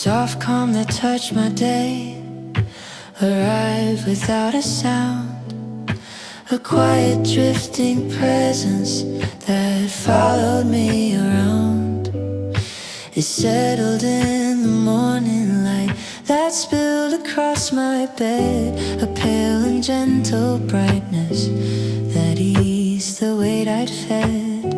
Soft calm that touched my day arrived without a sound. A quiet drifting presence that followed me around. It settled in the morning light that spilled across my bed. A pale and gentle brightness that eased the weight I'd fed.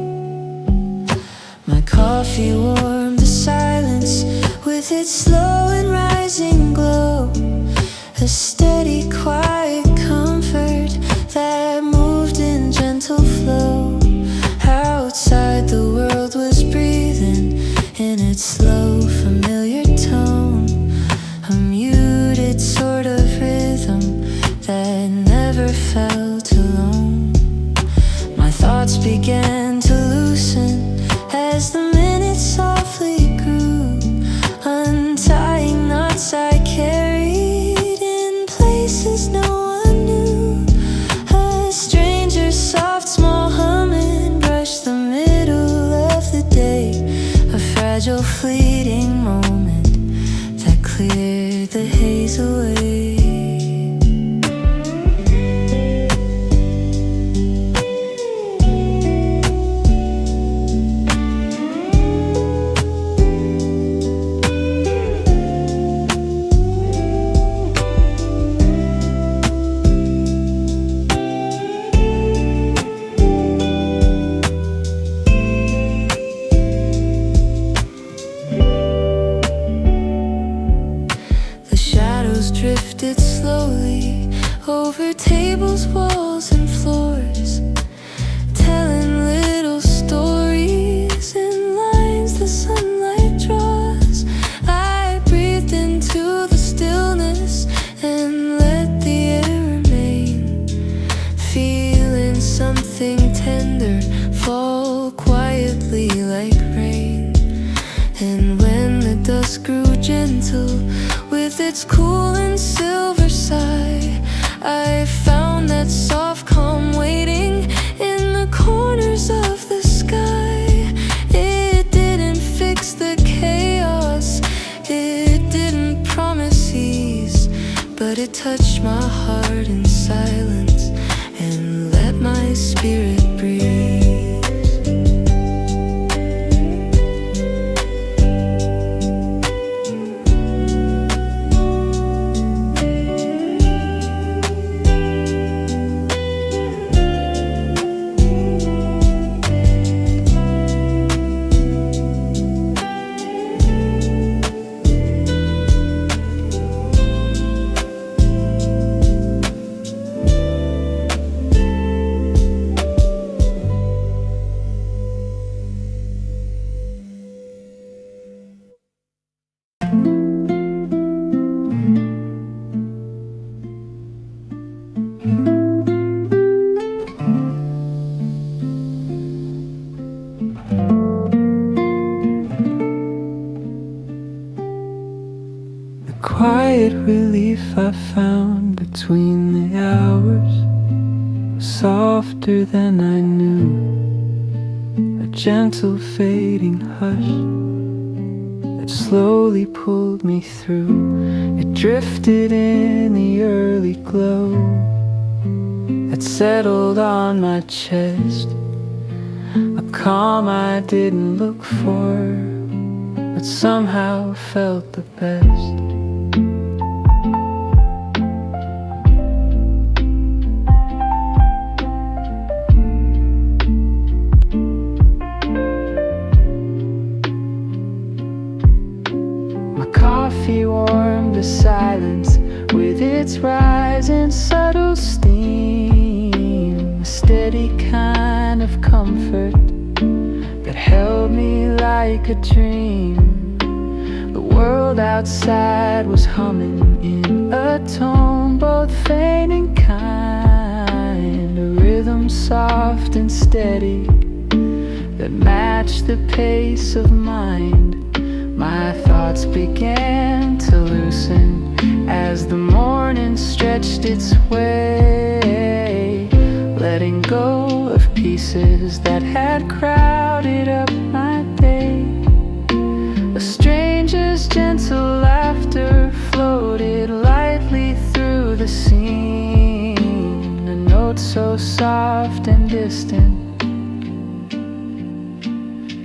My coffee warmed the silence with its slow and rising glow. A steady, quiet comfort that moved in gentle flow. Outside the world was breathing in its slow, familiar tone. A muted sort of rhythm that never felt alone. My thoughts began to loosen as the minutes softly grew, untying knots I carried in places no one knew. A stranger's soft small humming brushed the middle of the day. A fragile fleeting moment that cleared the haze away. Drifted slowly over tables, walls, and floors, telling little stories in lines the sunlight draws. I breathed into the stillness and let the air remain, feeling something tender fall quietly like rain. And when the dusk grew gentle with its cool and silver sigh, I found that soft calm waiting in the corners of the sky. It didn't fix the chaos, it didn't promise ease, but it touched my heart in silence and let my spirit breathe. Quiet relief I found between the hours was softer than I knew. A gentle fading hush that slowly pulled me through. It drifted in the early glow that settled on my chest. A calm I didn't look for, but somehow felt the best. Coffee warmed the silence with its rising subtle steam. A steady kind of comfort that held me like a dream. The world outside was humming in a tone both faint and kind. A rhythm soft and steady that matched the pace of mind. My thoughts began to loosen its way, letting go of pieces that had crowded up my day. A stranger's gentle laughter floated lightly through the scene, a note so soft and distant,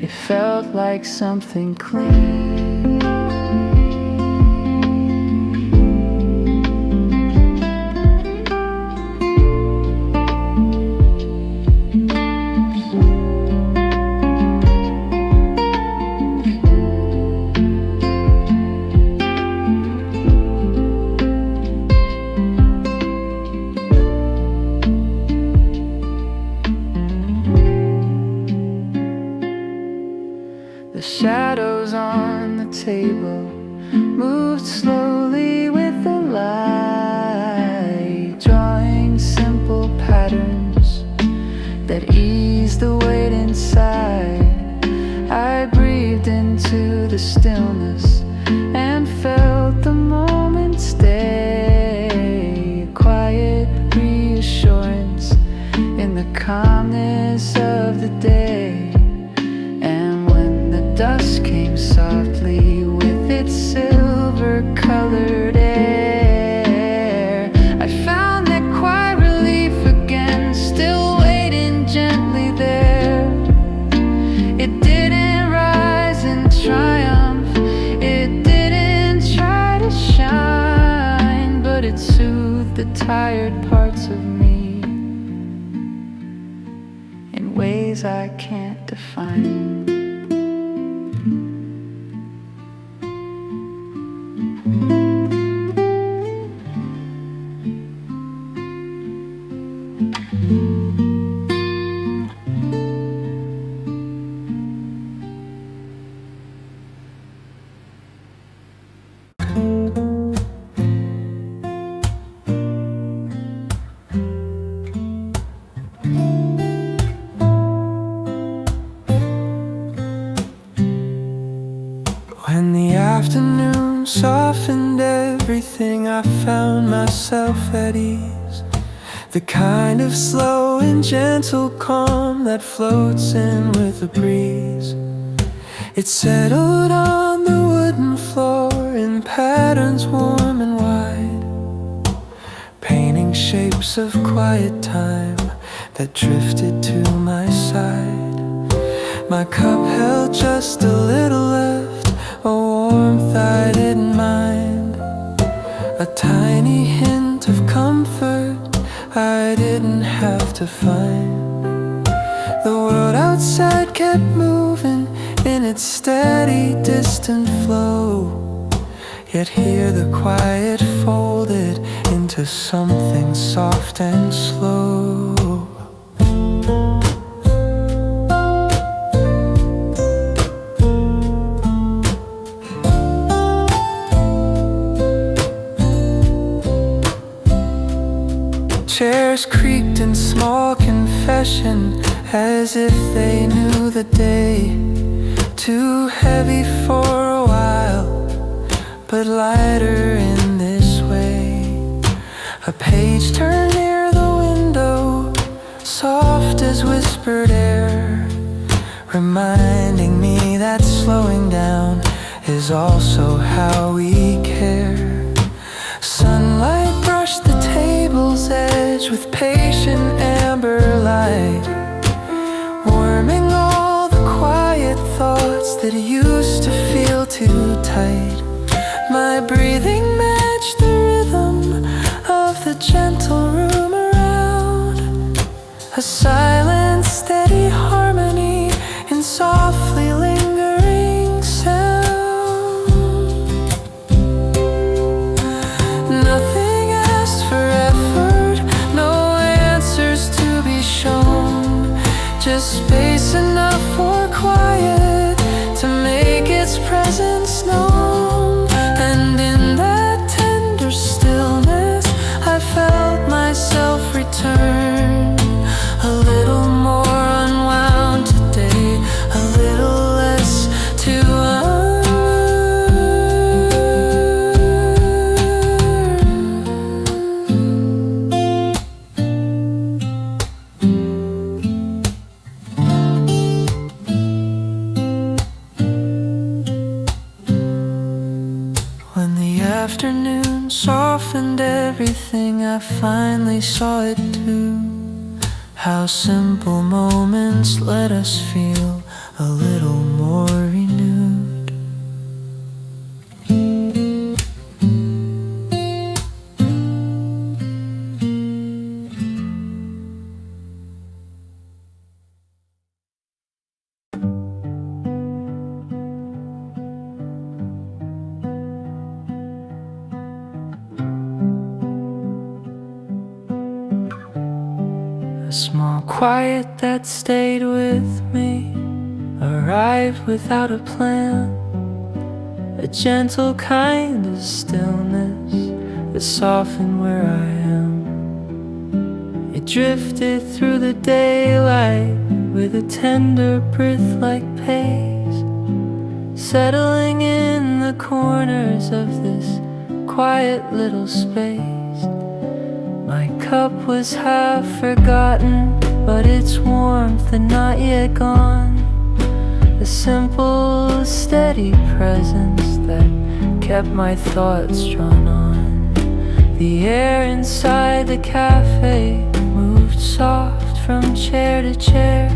it felt like something clean. The shadows on the table moved slowly with the light, drawing simple patterns that eased the weight inside. I breathed into the stillness and felt the moment stay, a quiet reassurance in the calmness of the day. Dusk came softly with its silver-colored air. I found that quiet relief again, still waiting gently there. It didn't rise in triumph, it didn't try to shine, but it soothed the tired parts of me in ways I can't define. When the afternoon softened everything, I found myself at ease. The kind of slow and gentle calm that floats in with the breeze. It settled on the wooden floor in patterns warm and wide, painting shapes of quiet time that drifted to my side. My cup held just a little left, a warmth I didn't mind, a tiny hint of comfort I didn't have to find. The world outside kept moving in its steady, distant flow, yet here the quiet folded into something soft and slow. Chairs creaked in small confession, as if they knew the day. Too heavy for a while, but lighter in this way. A page turned near the window, soft as whispered air, reminding me that slowing down is also how we care. Sunlight brushed the table's edge with patient amber light, warming all the quiet thoughts that used to feel too tight. My breathing matched the rhythm of the gentle room around, a silent, steady harmony in softly lingering sound. Nothing asked for effort, no answers to be shown, just space enough for quiet to make its presence known. And in that tender stillness, I felt myself return, a little afternoon softened everything. I finally saw it too. How simple moments let us feel a little more renewed. A small quiet that stayed with me, arrived without a plan. A gentle kind of stillness that softened where I am. It drifted through the daylight with a tender breath-like pace, settling in the corners of this quiet little space. My cup was half forgotten, but its warmth had not yet gone. A simple, steady presence that kept my thoughts drawn on. The air inside the cafe moved soft from chair to chair,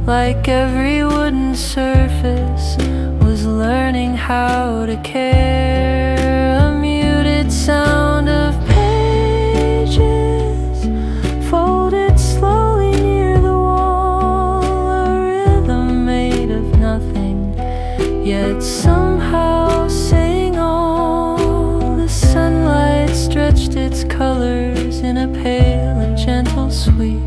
like every wooden surface was learning how to care. A muted sound of folded slowly near the wall, a rhythm made of nothing, yet somehow saying all. The sunlight stretched its colors in a pale and gentle sweep,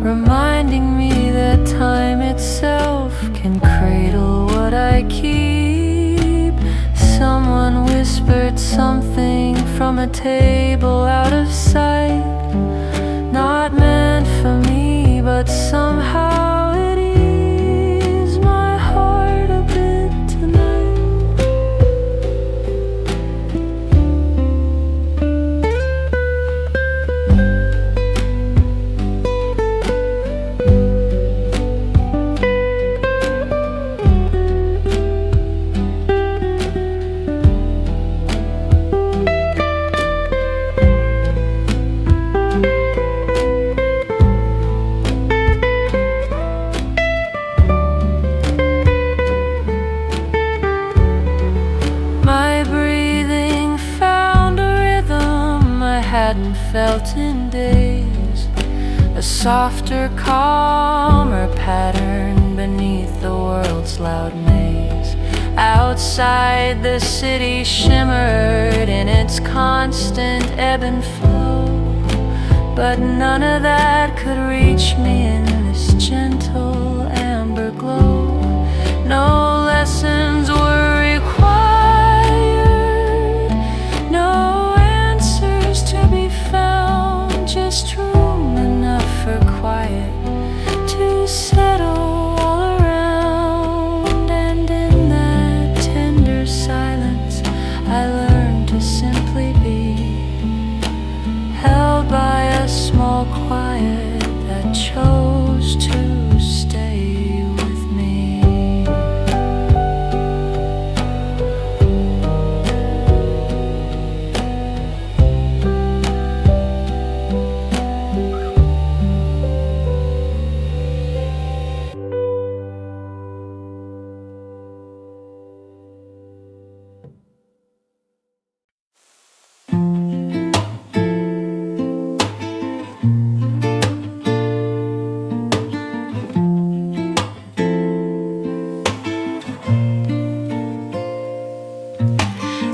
reminding me that time itself can cradle what I keep. Someone whispered something from a table out of sight, not meant for me, but somehow it eased my heart a bit tonight. Felt in days, a softer, calmer pattern beneath the world's loud maze. Outside, the city shimmered in its constant ebb and flow, but none of that could reach me in this gentle amber glow. No lessons were required, no answers to be found, just room enough for quiet to settle all around. And in that tender silence, I learned to simply be held by a small quiet that chose to stay with me.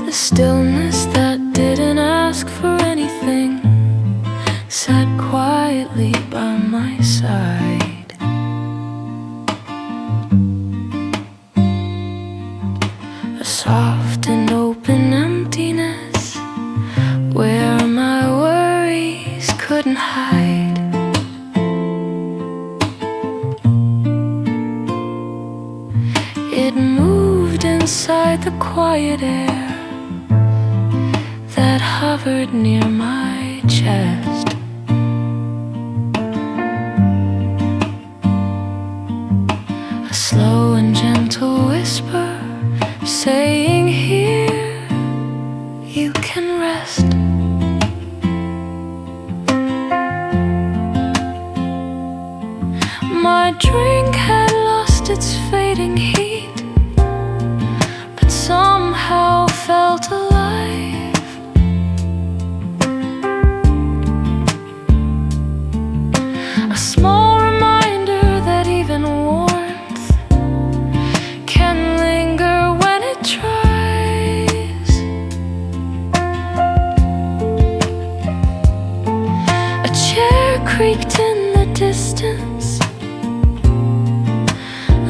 The stillness that didn't ask for anything sat quietly by my side. A soft and open emptiness where my worries couldn't hide. It moved inside the quiet air that hovered near my chest. A slow and gentle whisper saying, here past. My drink had lost its fading heat, but somehow felt alive. A small reminder that even warmth can linger when it tries. A chair creaked in the distance,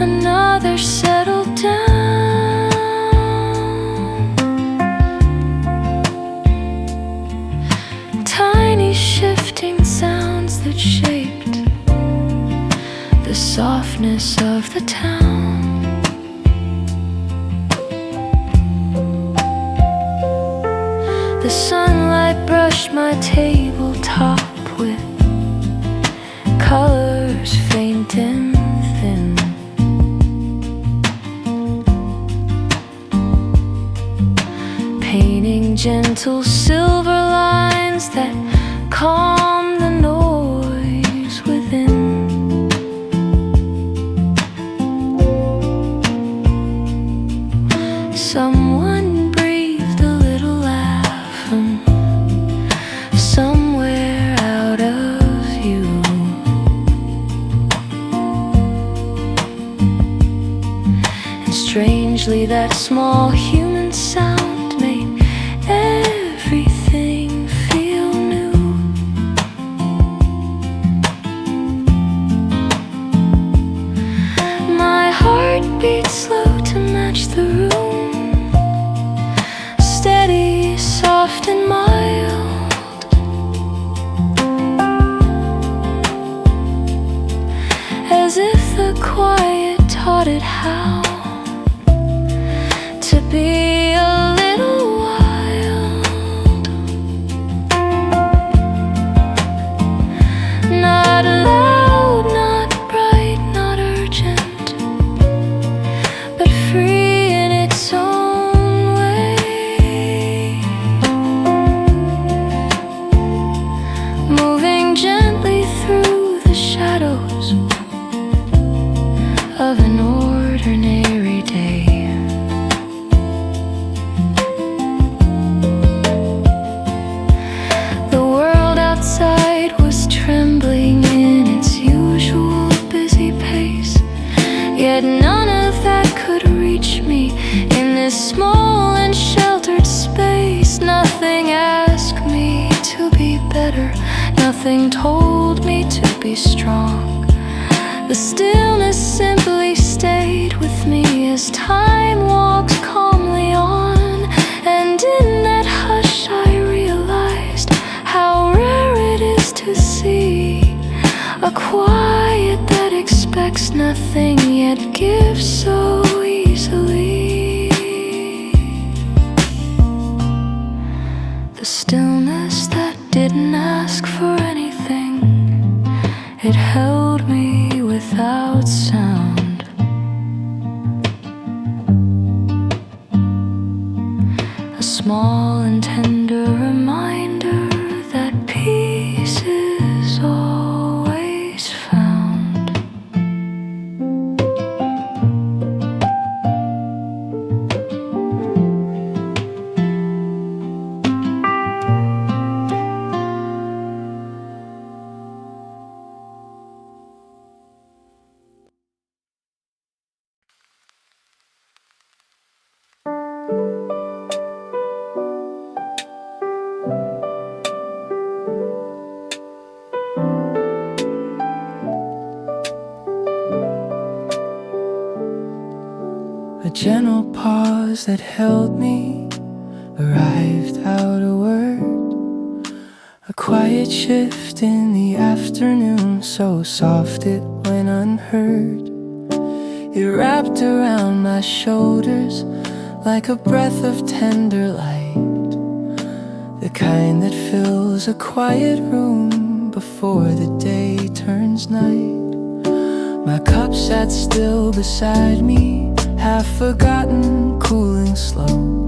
another settled down. Tiny shifting sounds that shaped the softness of the town. The sunlight brushed my tabletop with colors faint and thin. Painting gentle silver lines that calm the noise within. Someone breathed a little laugh from somewhere out of view. And strangely, that small human sound made everything feel new. My heart beat slow to match the room, steady, soft and mild. As if the quiet taught it how to be a little wild. Not loud, not bright, not urgent, but free in its own way. Moving gently through the shadows of an ordinary day. The world outside was trembling in its usual busy pace, yet none of that could reach me in this small and sheltered space. Nothing asked me to be better, nothing told me to be strong. The stillness simply stayed with me as time walks calmly on. And in that hush I realized how rare it is to see a quiet that expects nothing yet gives so easily. The stillness that didn't ask for anything, it held me without sound. A small and tender reminder that peace is always found. A gentle pause that held me arrived out a word. A quiet shift in the afternoon, so soft it went unheard. It wrapped around my shoulders like a breath of tender light, the kind that fills a quiet room before the day turns night. My cup sat still beside me, half forgotten, cooling slow.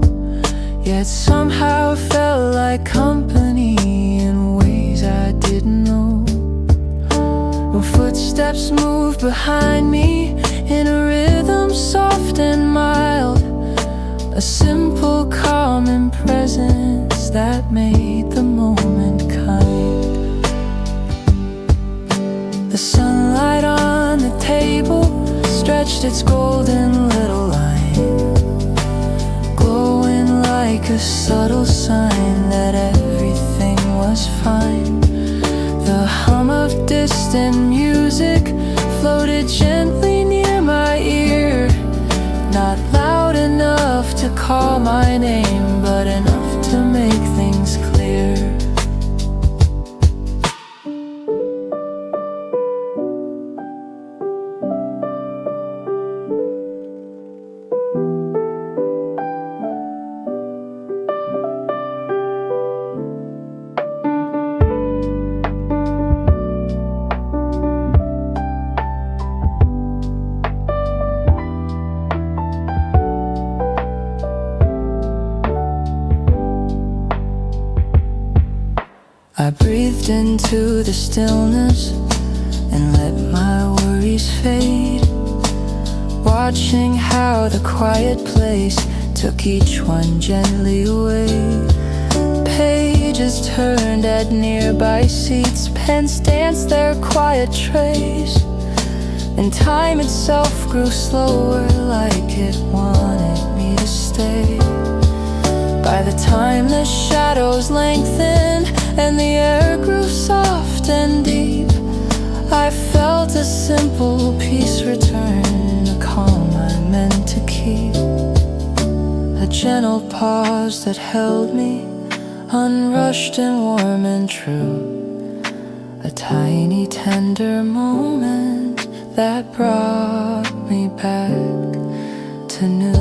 yet somehow felt like company in ways I didn't know. When footsteps moved behind me in a rhythm soft and mild, a simple calming presence that made the moment kind. The sunlight on the table stretched its golden little line, glowing like a subtle sign that everything was fine. The hum of distant music floated gently near my ear, not loud enough to call my name, but enough to make things clear. I breathed into the stillness and let my worries fade, watching how the quiet place took each one gently away. Pages turned at nearby seats, pens danced their quiet trace, and time itself grew slower like it wanted me to stay. By the time the shadows lengthened and the air grew soft and deep, I felt a simple peace return, a calm I meant to keep. A gentle pause that held me, unrushed and warm and true. A tiny tender moment that brought me back to new.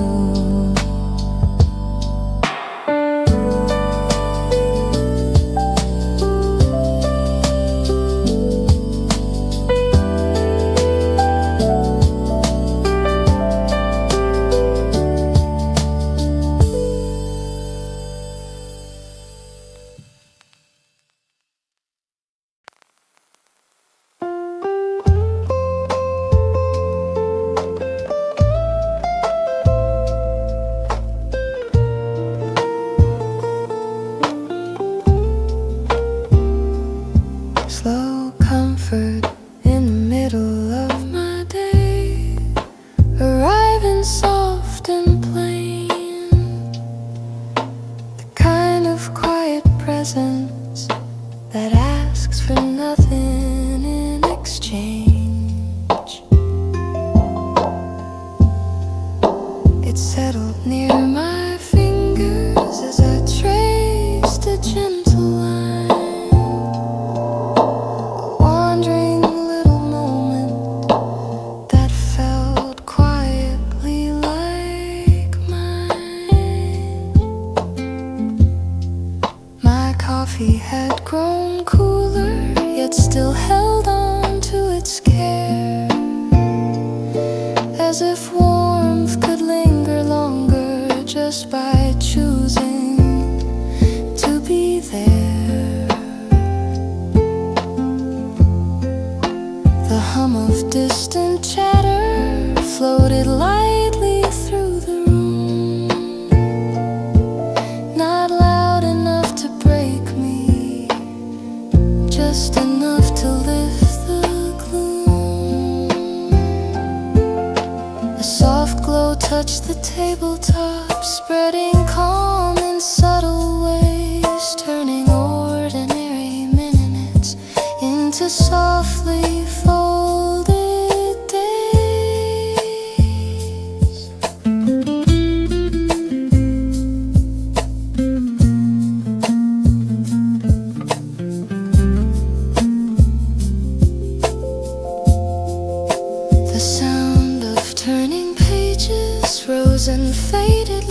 Slow comfort in the middle of my day, arriving soft and plain. The kind of quiet presence that asks for nothing in exchange. It settled near my fingers as I traced a gentle line, coffee had grown cooler, yet still held on to its care, as if warmth could linger longer just by choosing to be there. The hum of distant chatter floated lightly through the room, not loud enough to break me, just enough to lift the gloom. A soft glow touched the tabletop, spreading calm in subtle ways, turning ordinary minutes into softly folded days. The sound of turning pages rose and faded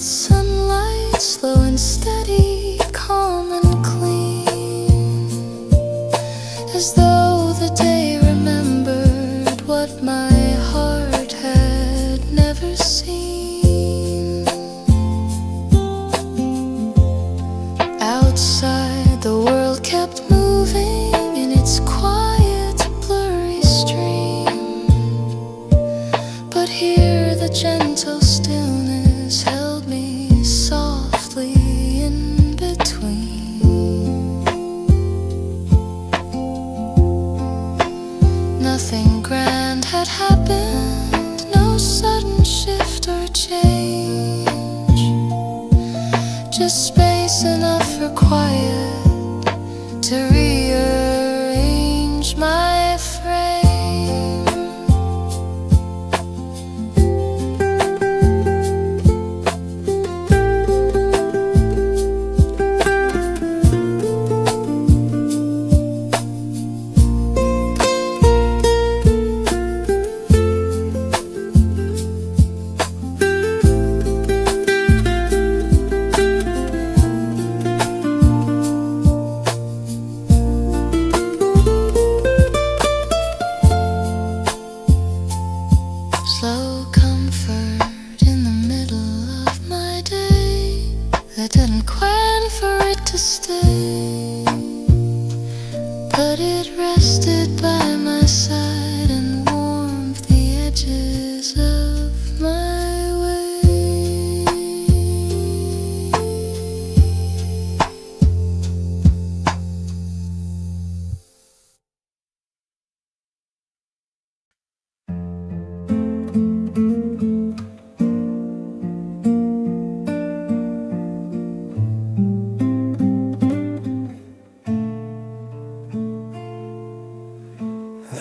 sunlight, slow and steady, calm and clean, as though the day remembered what my heart had never seen. Outside, the world kept moving in its quiet, blurry stream, but here the gentle stillness held me softly in between. Nothing grand had happened, no sudden shift or change, just space enough for quiet to rearrange my frame. Slow comfort in the middle of my day. I didn't plan for it to stay, but it rested by my side and warmed the edges of my way.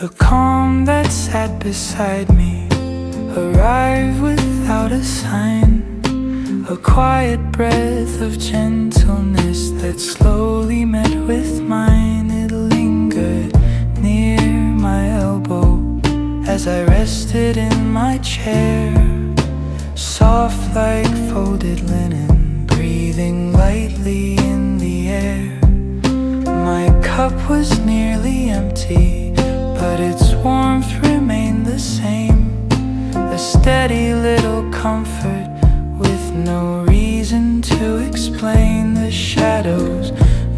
The calm that sat beside me arrived without a sign, a quiet breath of gentleness that slowly met with mine. It lingered near my elbow as I rested in my chair, soft like folded linen, breathing lightly in the air. My cup was nearly empty, but its warmth remained the same, a steady little comfort with no reason to explain. The shadows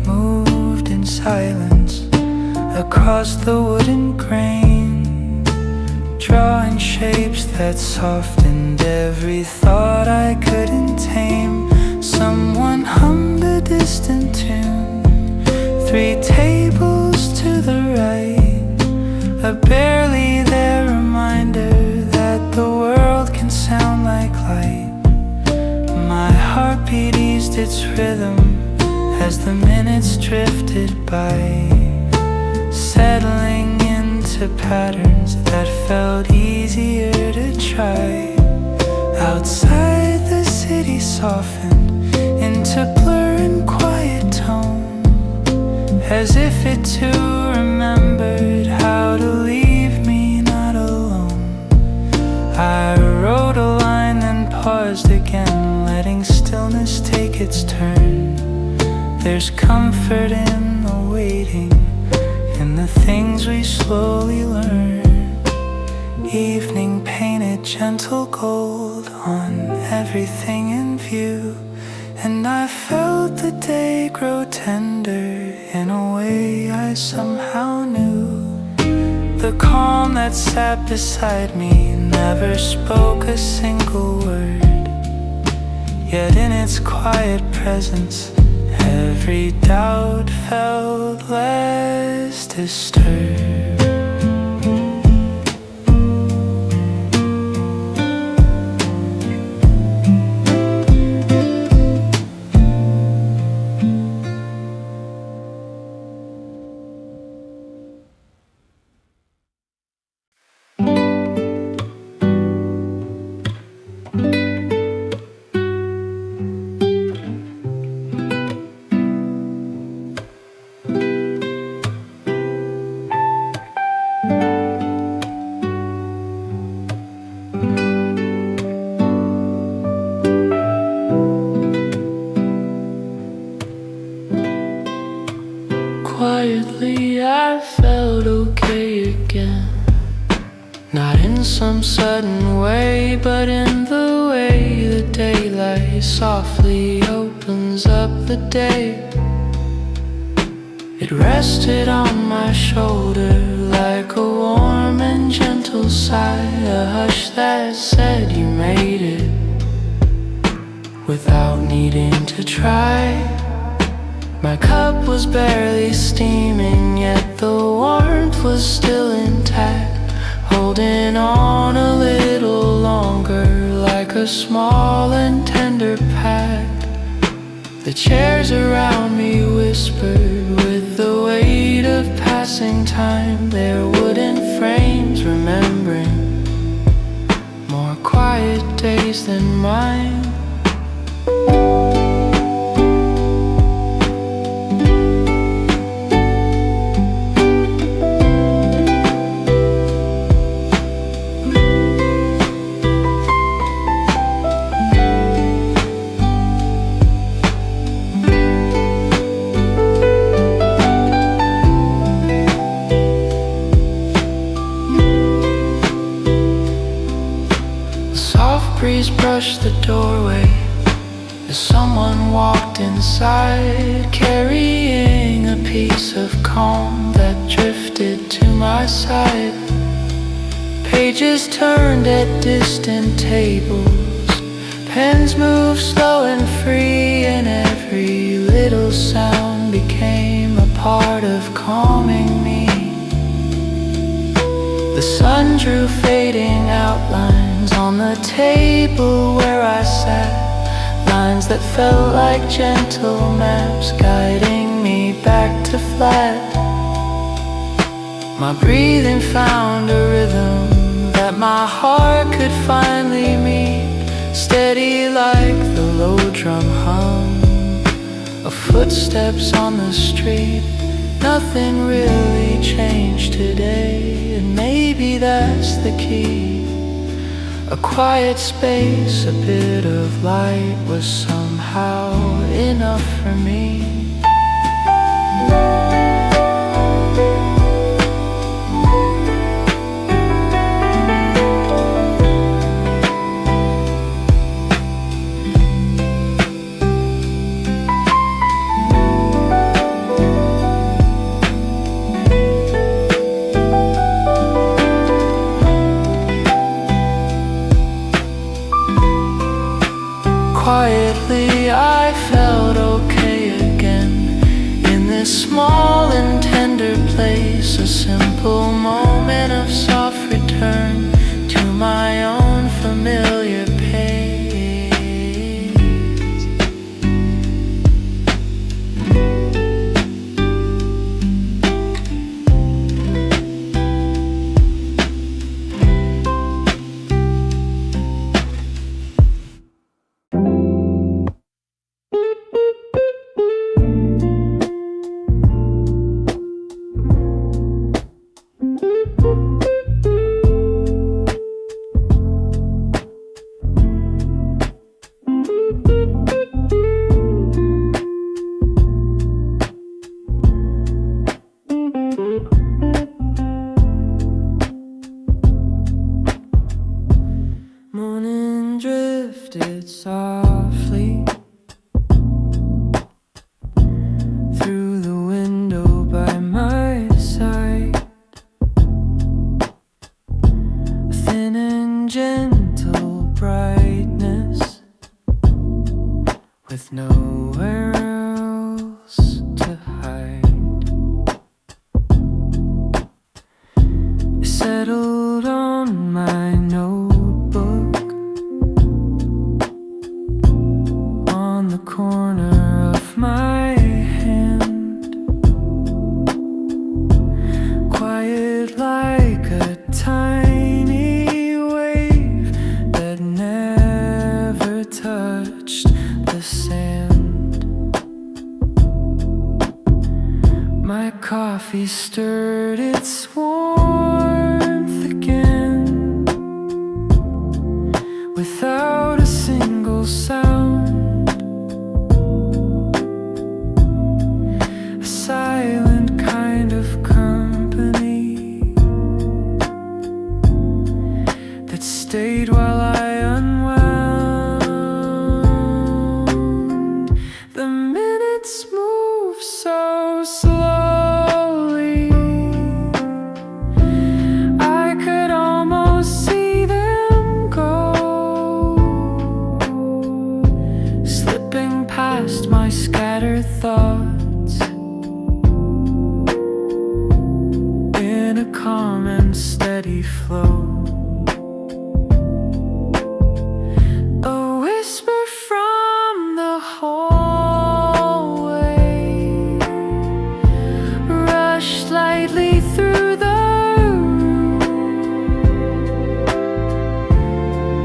moved in silence across the wooden grain, drawing shapes that softened every thought I couldn't tame. Someone hummed a distant tune, 3 tables to the right, a barely there reminder that the world can sound like light. My heartbeat eased its rhythm as the minutes drifted by, settling into patterns that felt easier to try. Outside, the city softened into blur and quiet tone, as if it too remembered how to leave me not alone. I wrote a line then paused again, letting stillness take its turn. There's comfort in the waiting, in the things we slowly learn. Evening painted gentle gold on everything in view, and I felt the day grow tender in a way I somehow knew. The calm that sat beside me never spoke a single word, yet in its quiet presence every doubt felt less disturbed. in some sudden way, but in the way the daylight softly opens up the day. It rested on my shoulder like a warm and gentle sigh, a hush that said you made it without needing to try. My cup was barely steaming, yet the warmth was still intact, holding on a little longer like a small and tender pact. The chairs around me whispered with the weight of passing time, their wooden frames remembering more quiet days than mine. Breeze brushed the doorway as someone walked inside, carrying a piece of calm that drifted to my side. Pages turned at distant tables, pens moved slow and free, and every little sound became a part of calming me. The sun drew fading outlines on the table where I sat, lines that felt like gentle maps guiding me back to flat. My breathing found a rhythm that my heart could finally meet, steady like the low drum hum of footsteps on the street. Nothing really changed today, and maybe that's the key. A quiet space, a bit of light was somehow enough for me. Quietly I felt okay again in this small and tender place, a simple moment of soft return to my own familiar pace. Morning drifted softly through the window by my side, a thin and gentle brightness with nowhere else to hide. It settled on my notebook on the corner of my hand, quiet like a tiny wave that never touched the sand. My coffee stirred its warmth again without a single sound, a silent kind of company past my scattered thoughts in a calm and steady flow. A whisper from the hallway rushed lightly through the room,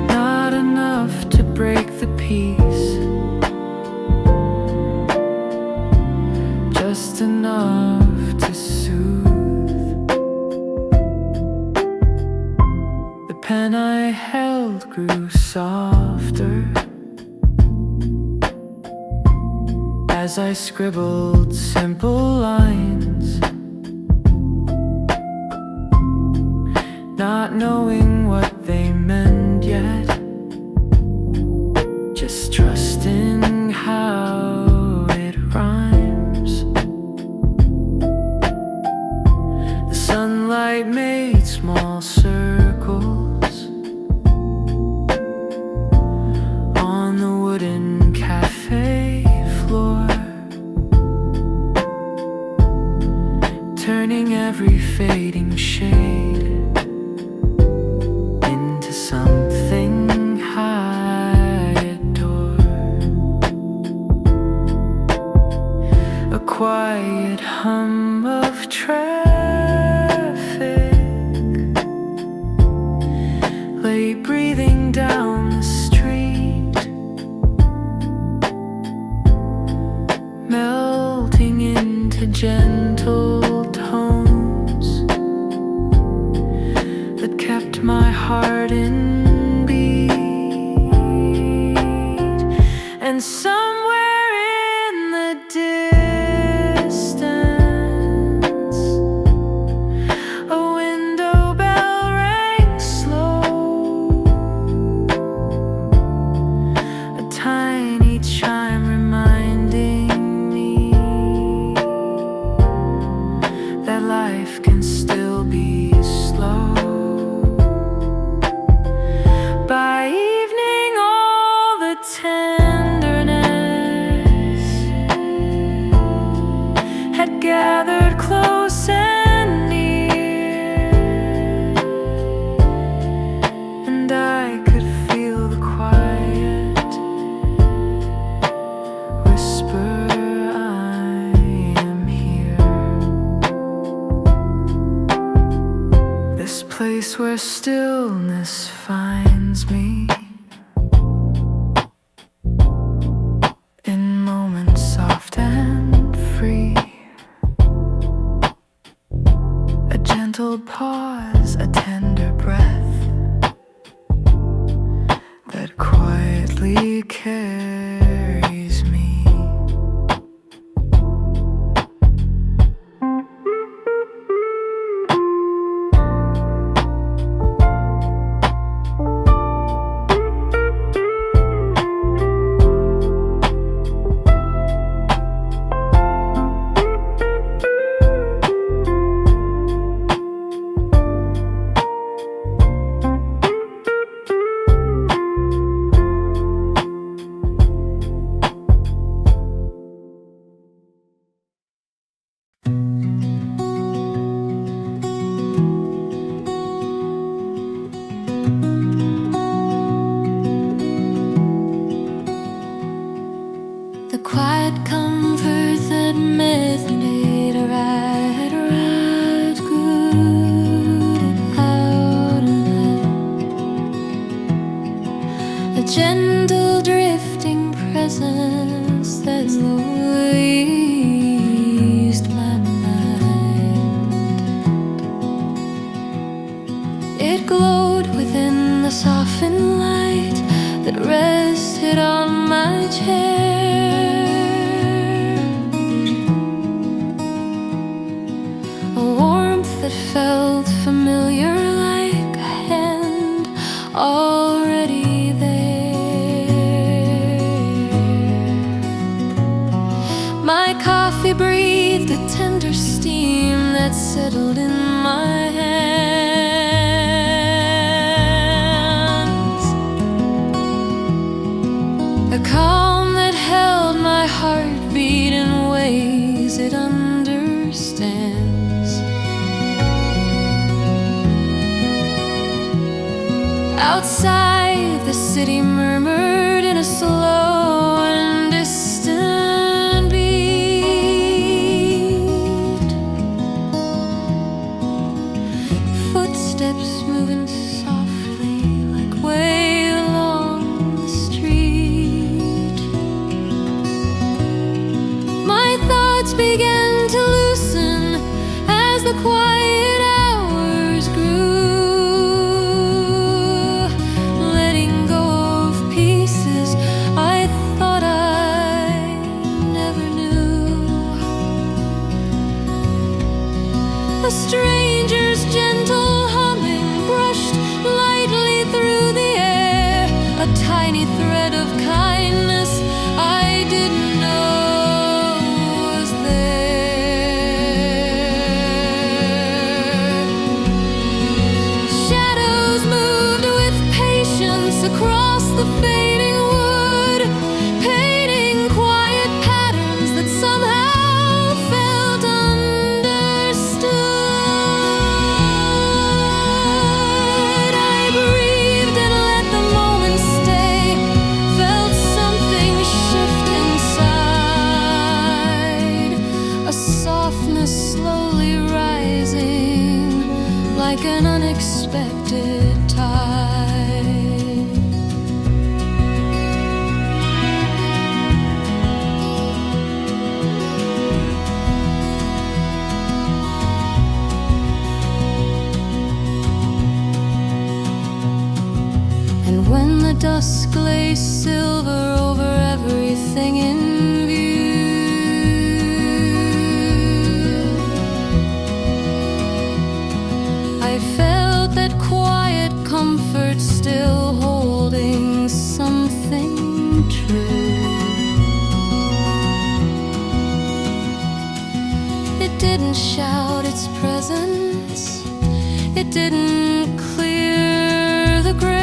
not enough to break the peace, just enough to soothe. The pen I held grew softer as I scribbled simple lines, not knowing what they meant yet, just trusting how it rhymes. The sunlight made small circles on the wooden cafe floor, turning every fading shade into something I adore. A quiet hum of traffic lay breathing down the street, melting into gentle tones that kept my heart in beat. And somewhere in the distance, a window bell rang slow, a tiny chime reminding me that life can still be slow. By evening, all the tenderness had gathered close and near, and I could feel the quiet whisper, I am here. This place where stillness finds me in moments soft and free. A gentle pause, a tender breath that quietly carries me. The quiet comfort that meditator had right good and out of that. A gentle drifting presence that slowly eased my mind. It glowed within the softened light that rested on my chair. That felt familiar, like a hand already there. My coffee breathed a tender steam that settled in my hands. A calm that held my Outside, the city murmured in a slow and distant beat. Footsteps moving softly like way along the street. My thoughts began to loosen as the quiet hours grew. A stranger's gentle humming brushed lightly through the air, a tiny thread of kindness I didn't know was there. Shadows moved with patience across the fading wood, painting quiet patterns that somehow felt understood. Slowly rising like an unexpected tide. And when the dusk lay silver over everything in view, I felt that quiet comfort still holding something true. It didn't shout its presence, it didn't clear the gray,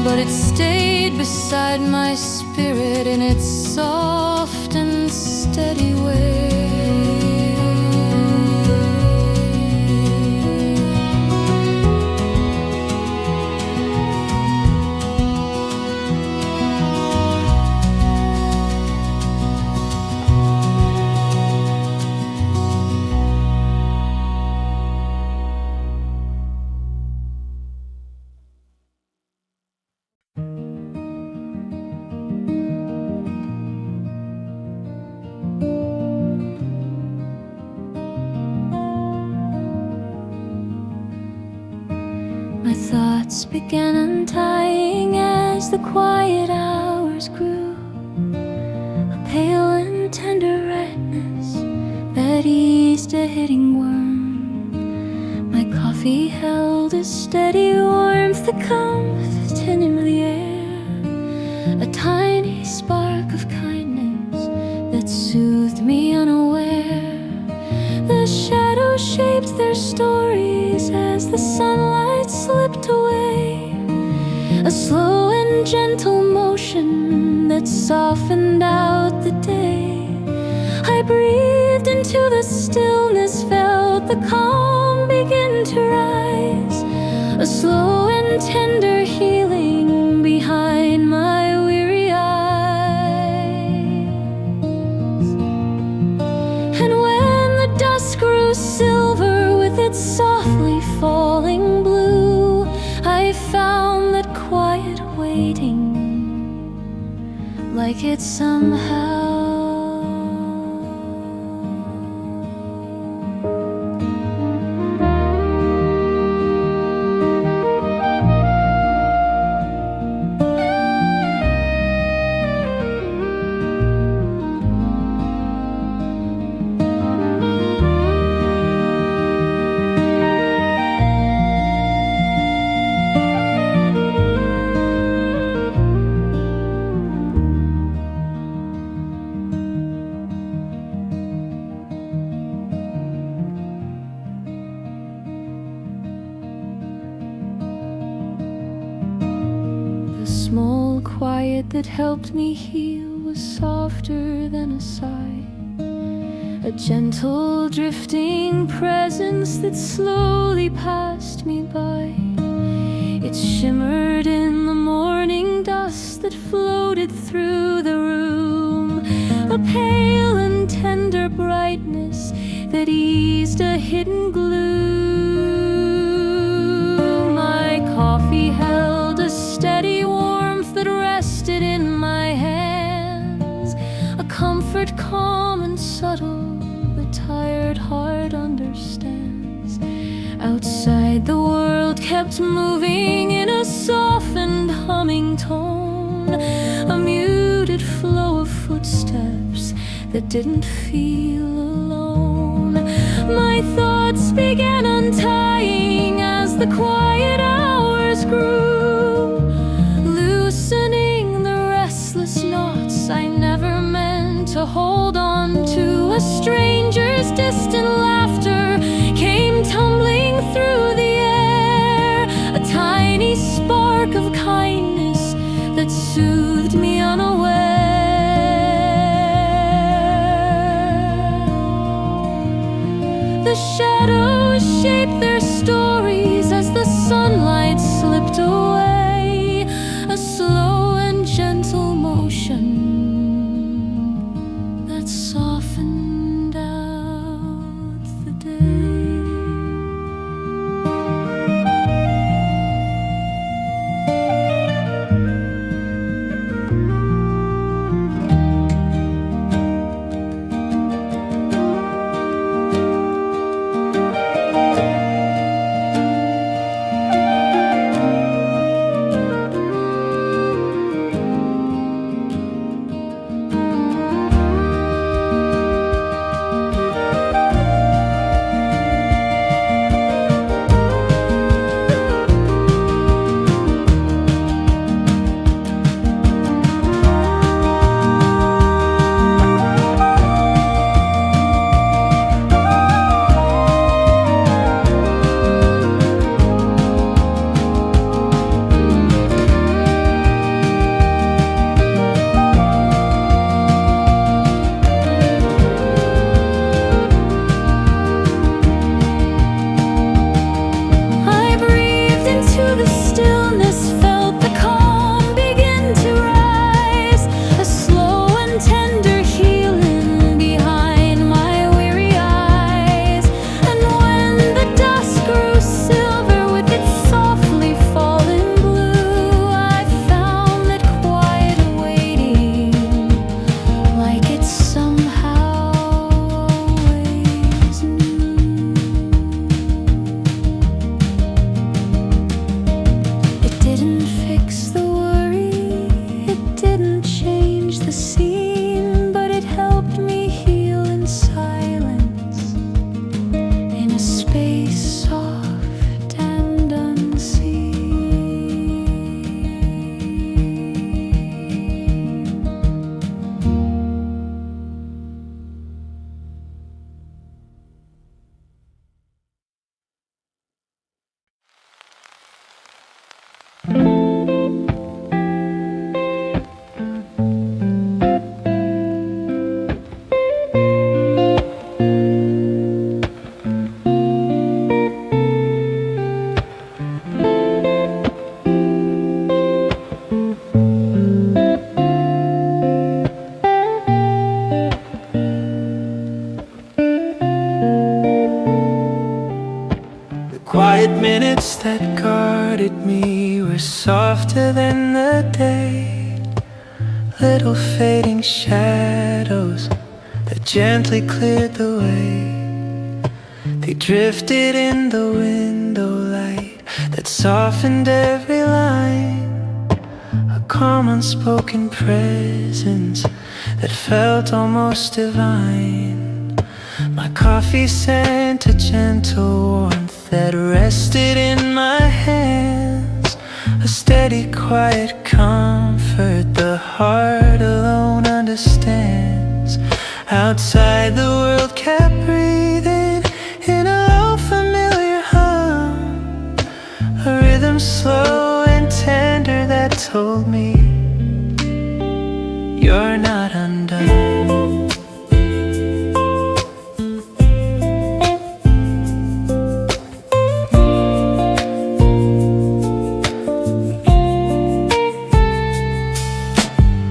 but it stayed beside my spirit in its soft and steady way. My thoughts began untying as the quiet hours grew, a pale and tender redness that eased a hitting worm. My coffee held a steady warmth that comforted in the air, a tiny spark of kindness that soothed me unaware. The shadows shaped their stories as the sunlight slipped away, a slow and gentle motion that softened out the day. I breathed into the stillness, felt the calm begin to rise, a slow and tender healing behind my weary eyes. And when the dusk grew silver with its softly falling blue, I found that quiet waiting, like it somehow small quiet that helped me heal was softer than a sigh, a gentle drifting presence that slowly passed me by. It shimmered in the morning dust that floated through the room, a pale and tender brightness that eased a hidden gloom. My coffee held a steady warmth that rested in my hands, a comfort calm and subtle the tired heart understands. Outside the world kept moving in a softened humming tone, a muted flow of footsteps that didn't feel alone. My thoughts began untying as the quiet hours grew, loosening the restless knots I never meant to hold on to. A stranger's distant laughter came tumbling through the air, a tiny spark of kindness that soothed me unaware. The shadows shaped their stories as the sunlight slipped away, a slow and gentle motion that softened out the day. Quiet minutes that guarded me were softer than the day. Little fading shadows that gently cleared the way. They drifted in the window light that softened every line. A calm unspoken presence that felt almost divine. My coffee sent a gentle warmth that rested in my hands, a steady quiet comfort the heart alone understands. Outside the world kept breathing in a low familiar hum, a rhythm slow and tender that told me you're not undone.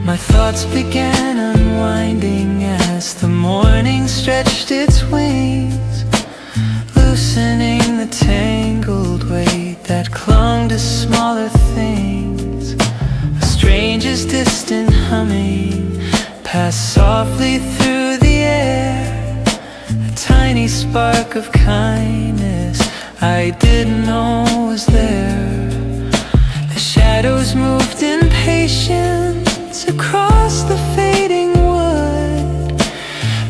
My thoughts began unwinding as the morning stretched its wings, loosening the tangled weight that clung to smaller things. A stranger's distant humming passed softly through the air, a tiny spark of kindness I didn't know was there. The shadows moved in patience across the fading wood,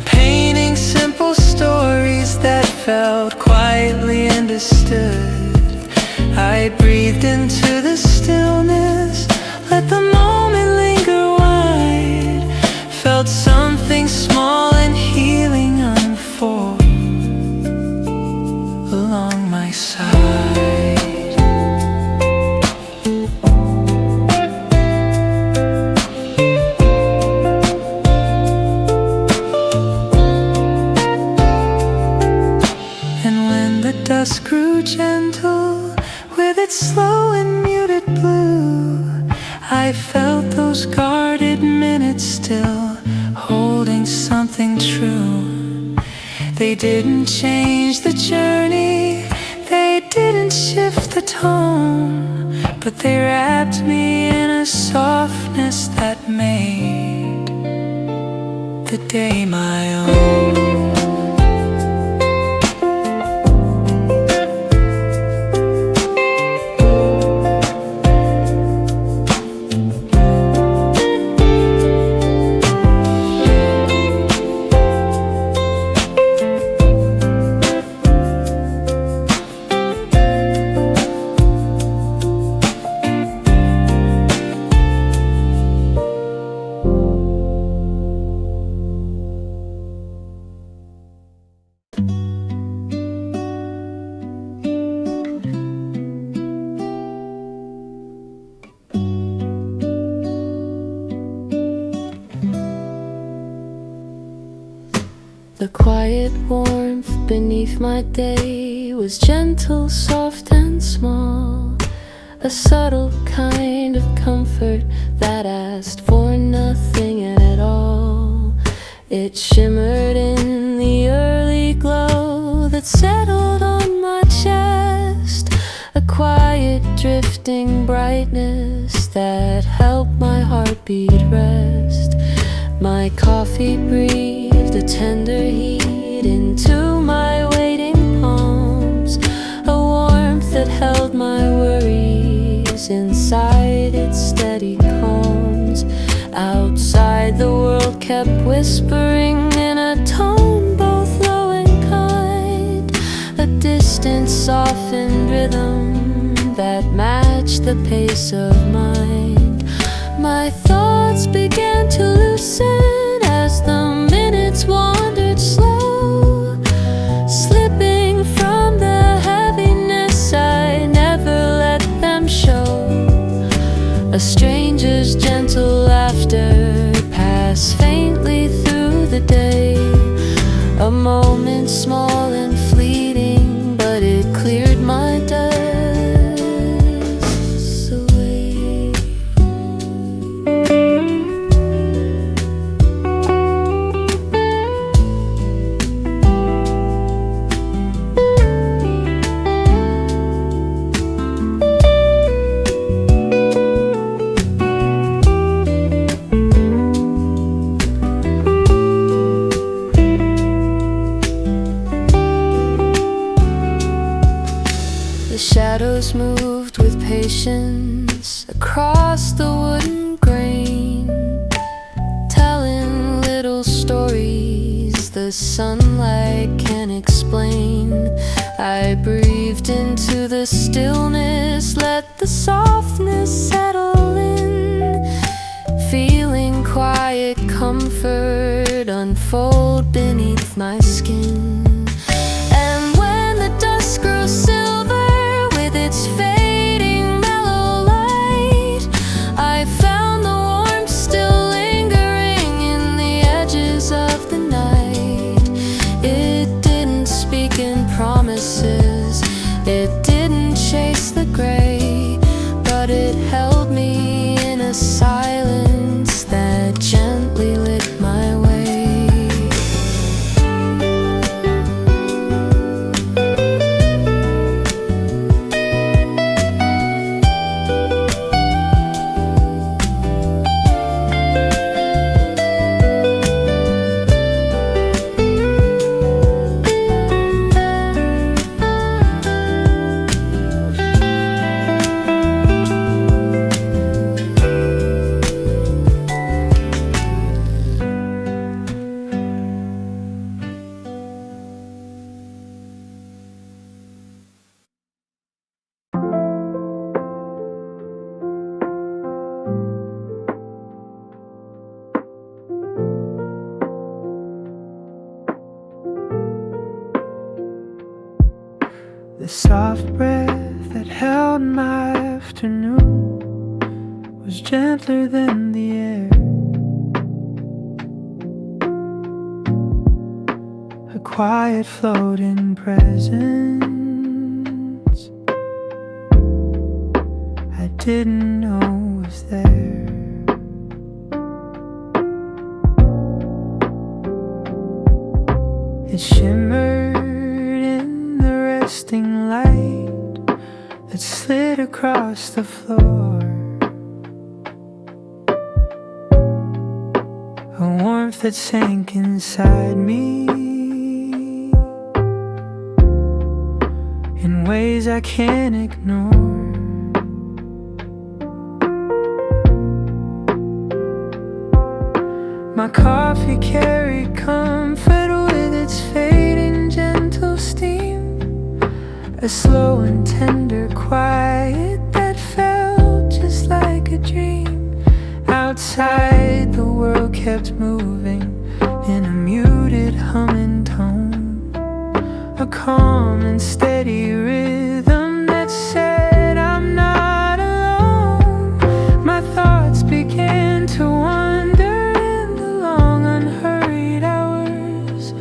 painting simple stories that felt quietly understood. I breathed into the stillness, let the moment linger wide, felt something small and healing unfold along my side. Dusk grew gentle with its slow and muted blue. I felt those guarded minutes still holding something true. They didn't change the journey, they didn't shift the tone, but they wrapped me in a softness that made the day my own. The quiet warmth beneath my day was gentle, soft and small, a subtle kind of comfort that asked for nothing at all. It shimmered in the early glow that settled on my chest, a quiet drifting brightness that helped my heartbeat rest. My coffee breathed a tender heat into my waiting palms, a warmth that held my worries inside its steady calms. Outside the world kept whispering in a tone both low and kind, a distant softened rhythm that matched the pace of mind. My thoughts began to loosen as the minutes wandered slow, slipping from the heaviness I never let them show. A stranger's gentle laughter passed faintly through the day, a moment small and fleeting, but it cleared my dust away. The shadows moved with patience across the wooden grain, telling little stories the sunlight can't explain. I breathed into the stillness, let the softness settle in, feeling quiet comfort unfold beneath my skin. And when the dusk grows silver with its fading mellow light, I found the warmth still lingering in the edges of the night. It didn't speak in promises, it didn't chase the gray, but it held me in a silence that The soft breath that held my afternoon was gentler than the air. A quiet floating presence I didn't know was there. It shimmered in the resting light that slid across the floor. A warmth that sank inside me in ways I can't ignore. My coffee carried comfort with its fading gentle steam, a slow and tender quiet that felt just like a dream. Outside the world kept moving in a muted humming tone, a calm and steady rhythm that said I'm not alone. My thoughts began to wander in the long unhurried hours,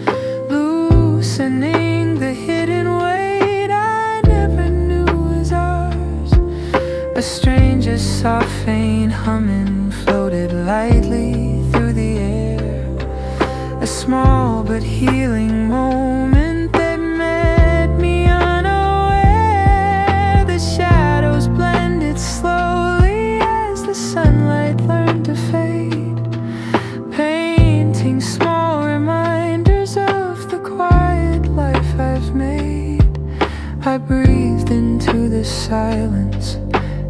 loosening the hidden weight I never knew was ours. A stranger's soft faint humming floated lightly through the air, a small but healing moment that met me unaware. The shadows blended slowly as the sunlight learned to fade, painting small reminders of the quiet life I've made. I breathed into the silence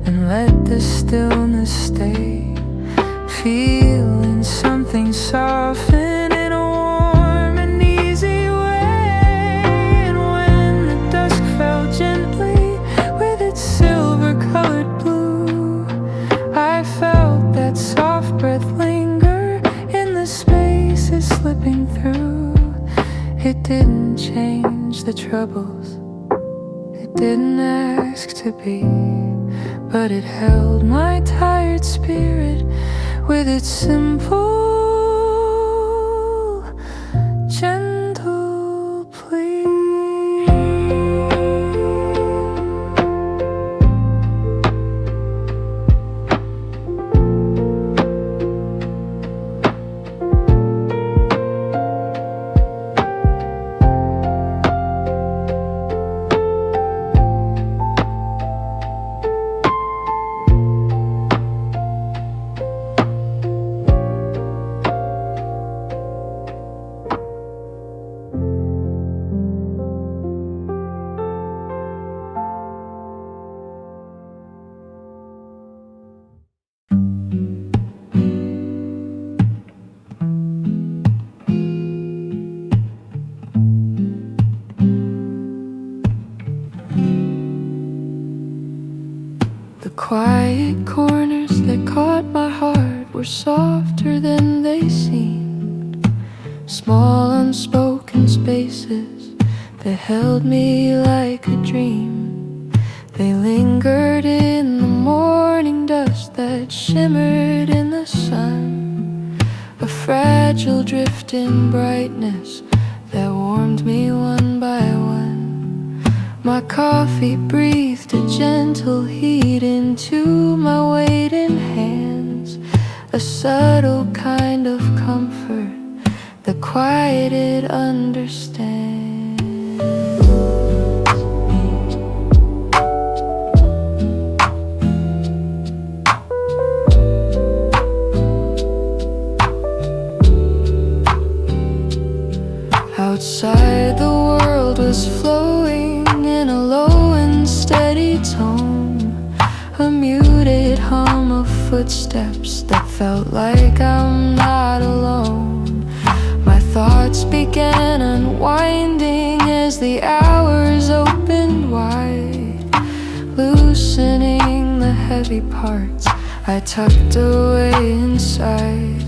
and let the stillness stay, feeling something soften in a warm and easy way. And when the dusk fell gently with its silver-colored blue, I felt that soft breath linger in the spaces slipping through. It didn't change the troubles, it didn't ask to be, but it held my tired spirit with its simple, gentle plea. The quiet corners that caught my heart were softer than they seemed, small unspoken spaces that held me like a dream. They lingered in the morning dust that shimmered in the sun, a fragile drifting brightness that warmed me one by one. My coffee breathed a gentle heat into my waiting hands, a subtle kind of comfort that quieted understand. Outside the world was flowing in a low and steady tone, a muted hum of footsteps that felt like I'm not alone. My thoughts began unwinding as the hours opened wide, loosening the heavy parts I tucked away inside.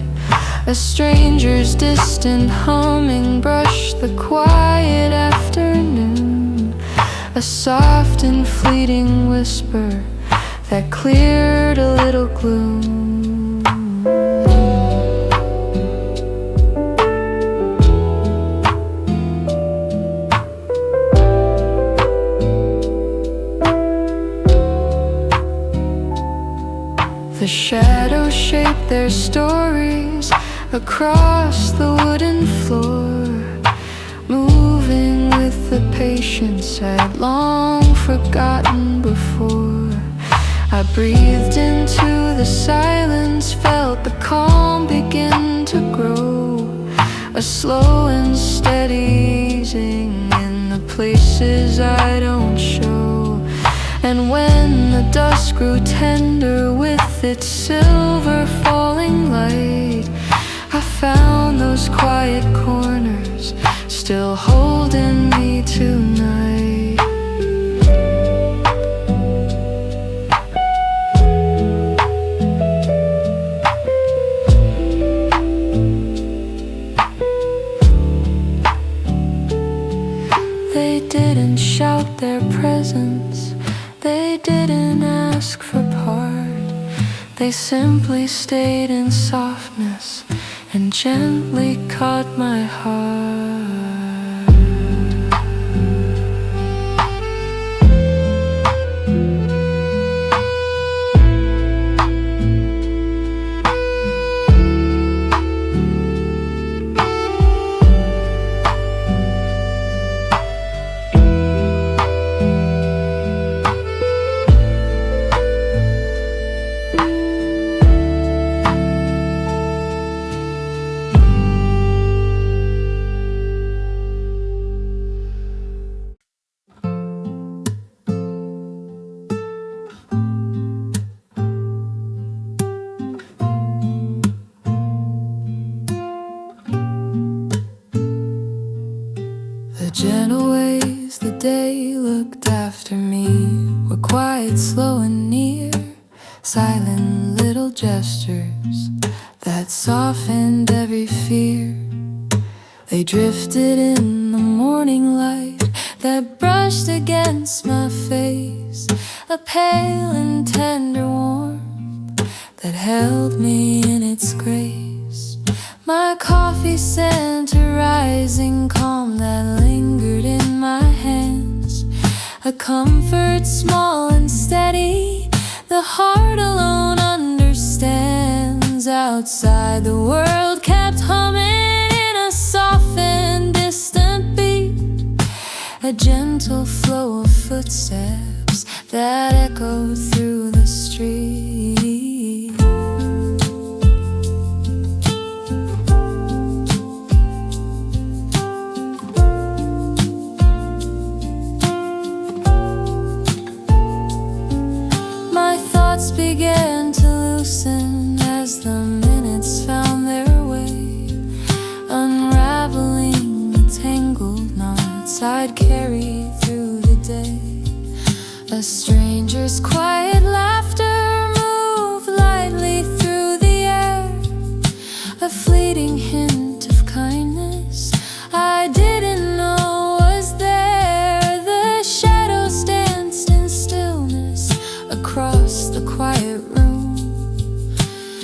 A stranger's distant humming brushed the quiet afternoon, a soft and fleeting whisper that cleared a little gloom. The shadows shape their stories across the wooden floor, moving with the patience I'd long forgotten before. I breathed into the silence, felt the calm begin to grow, a slow and steady easing in the places I don't show. And when the dusk grew tender with its silver falling light, I found those quiet corners still holding me tonight. They didn't shout their presence, they didn't ask for part. They simply stayed in softness and gently caught my heart. The gentle ways the day looked after me were quiet, slow and near, silent little gestures that softened every fear. They drifted in the morning light that brushed against my face, a pale and tender warmth that held me in its grace. My coffee sent a rising calm that lingered in my hands, a comfort small and steady the heart alone understands. Outside the world kept humming in a soft and distant beat, a gentle flow of footsteps that echoed through the street. Began to loosen as the minutes found their way, unraveling the tangled knots I'd carried through the day. A stranger's quiet laughter moved lightly through the air, a fleeting hint of kindness I didn't know was there. The shadows danced in stillness across the quiet room,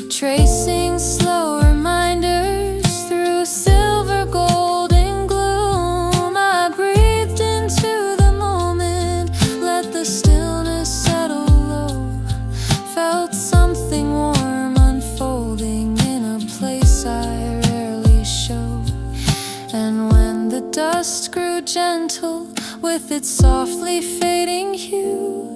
tracing slow reminders through silver golden gloom. I breathed into the moment, let the stillness settle low, felt something warm unfolding in a place I rarely show. And when the dust grew gentle with its softly fading hue,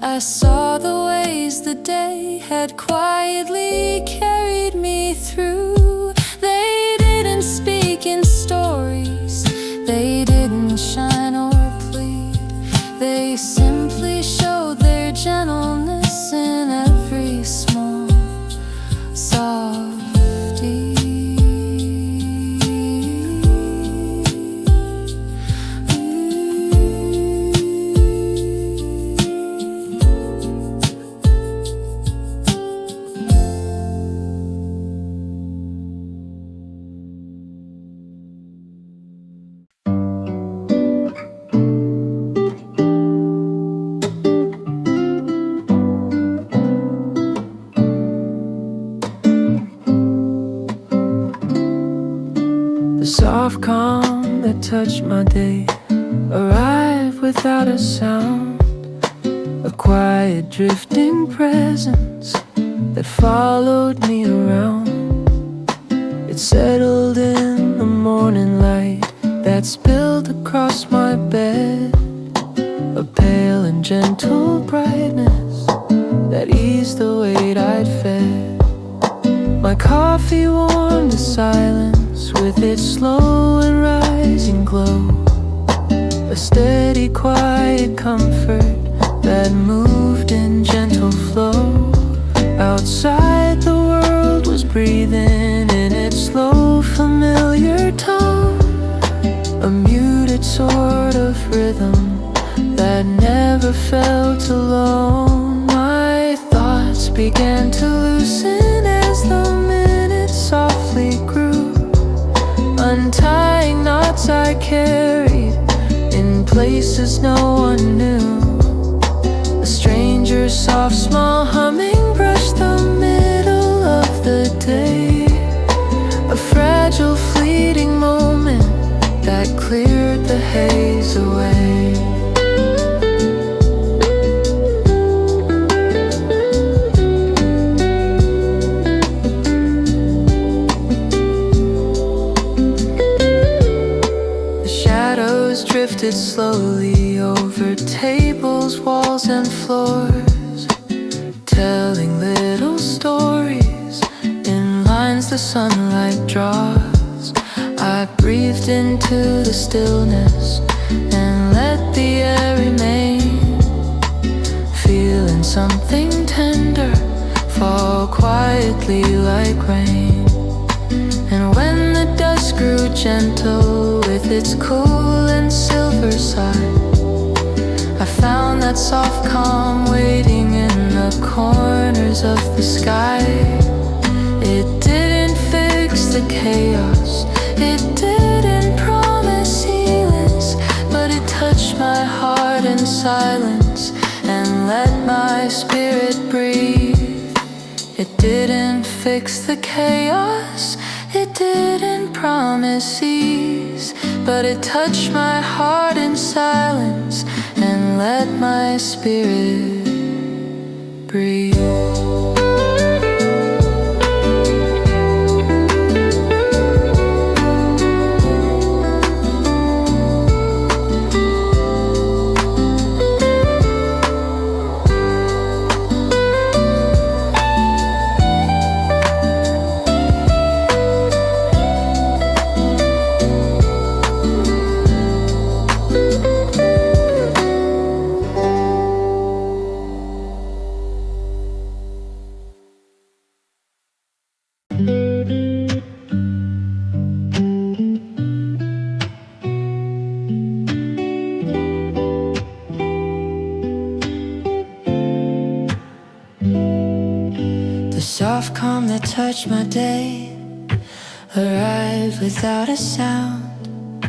I saw the ways the day had quietly carried me through. They didn't speak in stories, they didn't shine or plead, they simply showed their gentleness in every small, soft deed. soft calm that touched my day arrived without a sound, a quiet drifting presence that followed me around. It settled in the morning light that spilled across my bed, a pale and gentle brightness that eased the weight I'd fed. My coffee warmed the silence with its slow and rising glow, a steady quiet comfort that moved in gentle flow. Outside the world was breathing in its slow familiar tone, a muted sort of rhythm that never felt alone. My thoughts began to loosen as the minutes softly grew, untying knots I carried in places no one knew. A stranger's soft small humming brushed the middle of the day, a fragile fleeting moment that cleared the haze away. Drifted slowly over tables, walls and floors, telling little stories in lines the sunlight draws. I breathed into the stillness and let the air remain, feeling something tender fall quietly like rain. And when the dusk grew gentle with its cool and silver side, I found that soft calm waiting in the corners of the sky. It didn't fix the chaos, it didn't promise healings, but it touched my heart in silence and let my spirit breathe. It didn't fix the chaos, it didn't promise ease, but it touched my heart in silence and let my spirit breathe. The soft calm that touched my day arrived without a sound,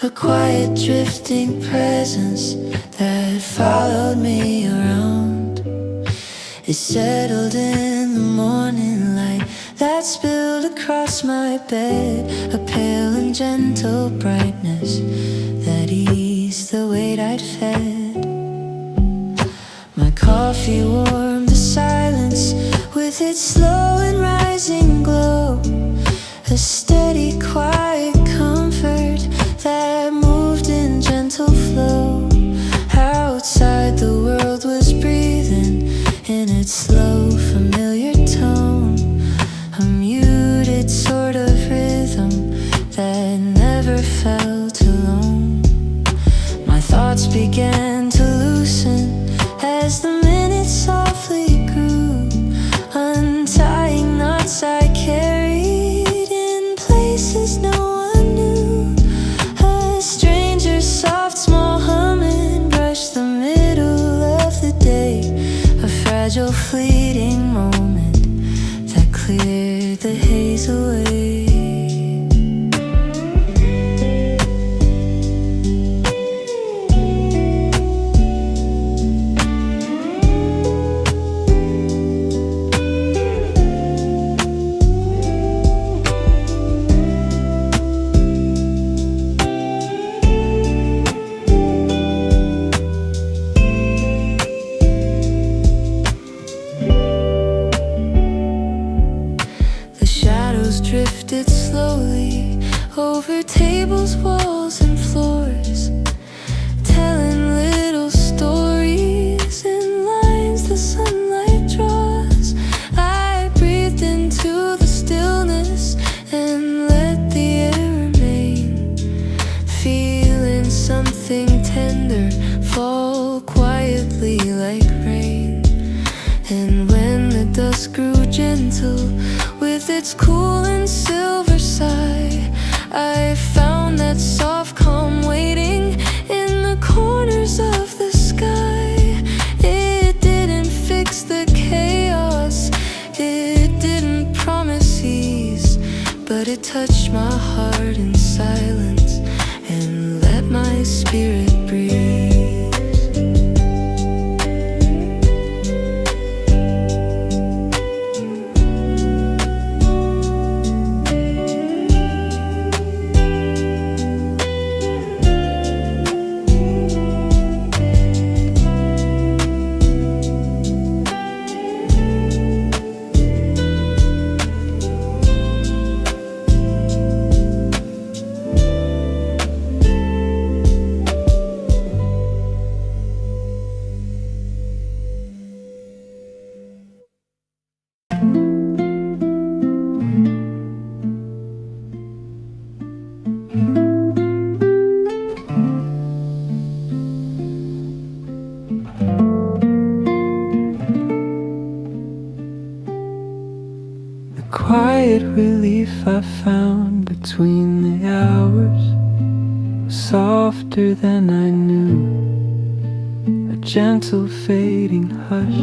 a quiet drifting presence that followed me around. It settled in the morning light that spilled across my bed, a pale and gentle brightness that eased the weight I'd fed. My coffee warmed the silence with its slow and rising glow, a steady quiet comfort that moved in gentle flow. Outside the world was breathing in its slow familiar tone, a muted sort of rhythm that never felt alone. My thoughts began to loosen as the minutes softly grew, untying knots I carried in places no one knew. A stranger's soft small humming brushed the middle of the day, a fragile fleeting moment that cleared the haze away. drifted slowly over tables, walls, and floors, telling little stories in lines the sunlight draws. I breathed into the stillness and let the air remain, feeling something tender fall quietly like rain. And when the dusk grew gentle with its cool and silver sigh, I found that soft calm waiting in the corners of the sky. It didn't fix the chaos, it didn't promise ease, but it touched my heart in silence and let my spirit breathe. Quiet relief I found between the hours was softer than I knew. A gentle fading hush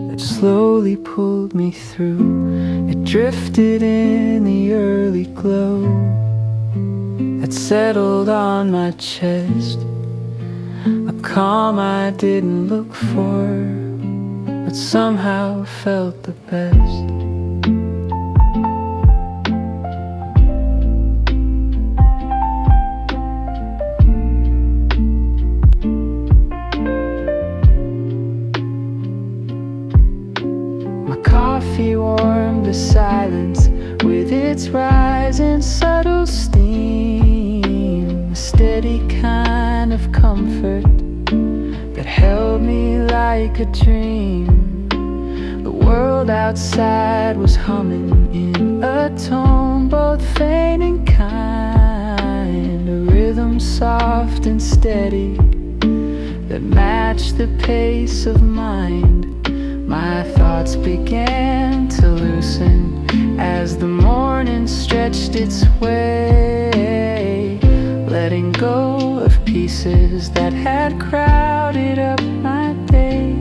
that slowly pulled me through. It drifted in the early glow that settled on my chest, a calm I didn't look for, but somehow felt the best. Coffee warmed the silence with its rise and subtle steam, a steady kind of comfort that held me like a dream. The world outside was humming in a tone both faint and kind, a rhythm soft and steady that matched the pace of mind. My thoughts began to loosen as the morning stretched its way, letting go of pieces that had crowded up my day.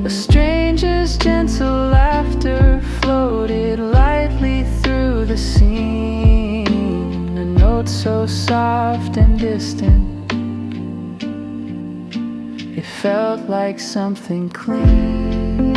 A stranger's gentle laughter floated lightly through the scene, a note so soft and distant it felt like something clean.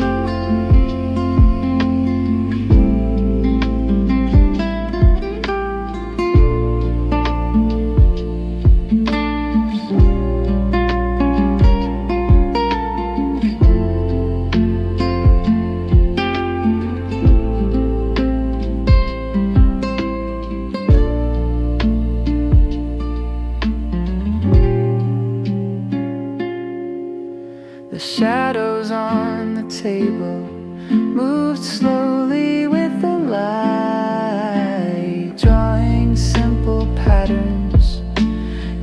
The shadows on the table moved slowly with the light, drawing simple patterns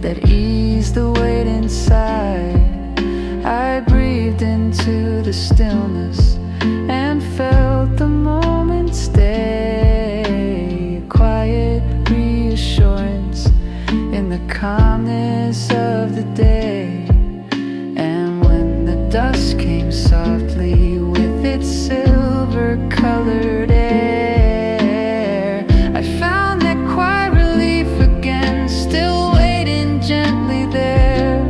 that eased the weight inside. I breathed into the stillness and felt the moment stay, a quiet reassurance in the calmness of the day. Dusk came softly with its silver-colored air. I found that quiet relief again, still waiting gently there.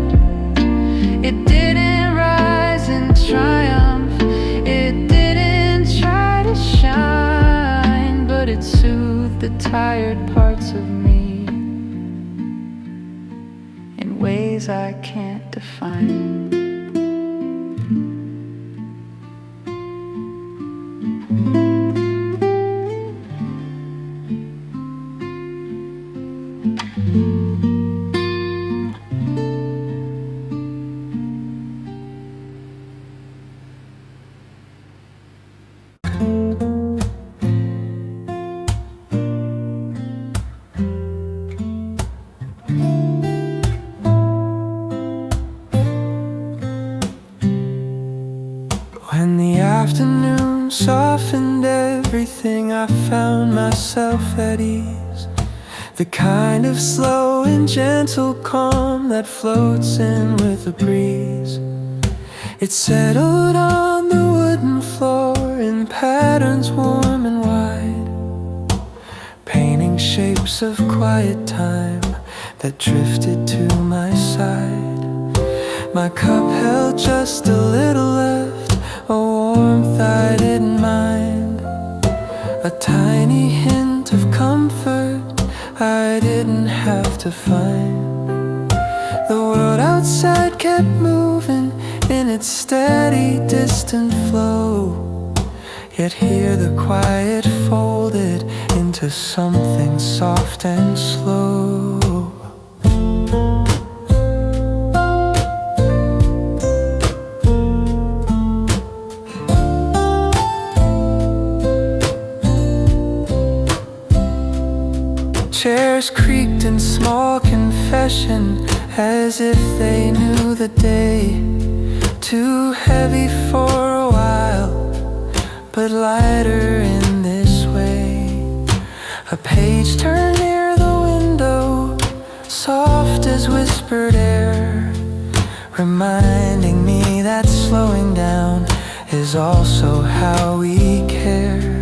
It didn't rise in triumph, it didn't try to shine, but it soothed the tired parts of me in ways I can't define. everything I found myself at ease. The kind of slow and gentle calm that floats in with the breeze. It settled on the wooden floor in patterns warm and wide, painting shapes of quiet time that drifted to my side. My cup held just a little left, a warmth I didn't mind, a tiny hint of comfort I didn't have to find. The world outside kept moving in its steady, distant flow, yet here the quiet folded into something soft and slow. Chairs creaked in small confession, as if they knew the day. Too heavy for a while, but lighter in this way. A page turned near the window, soft as whispered air, reminding me that slowing down is also how we care.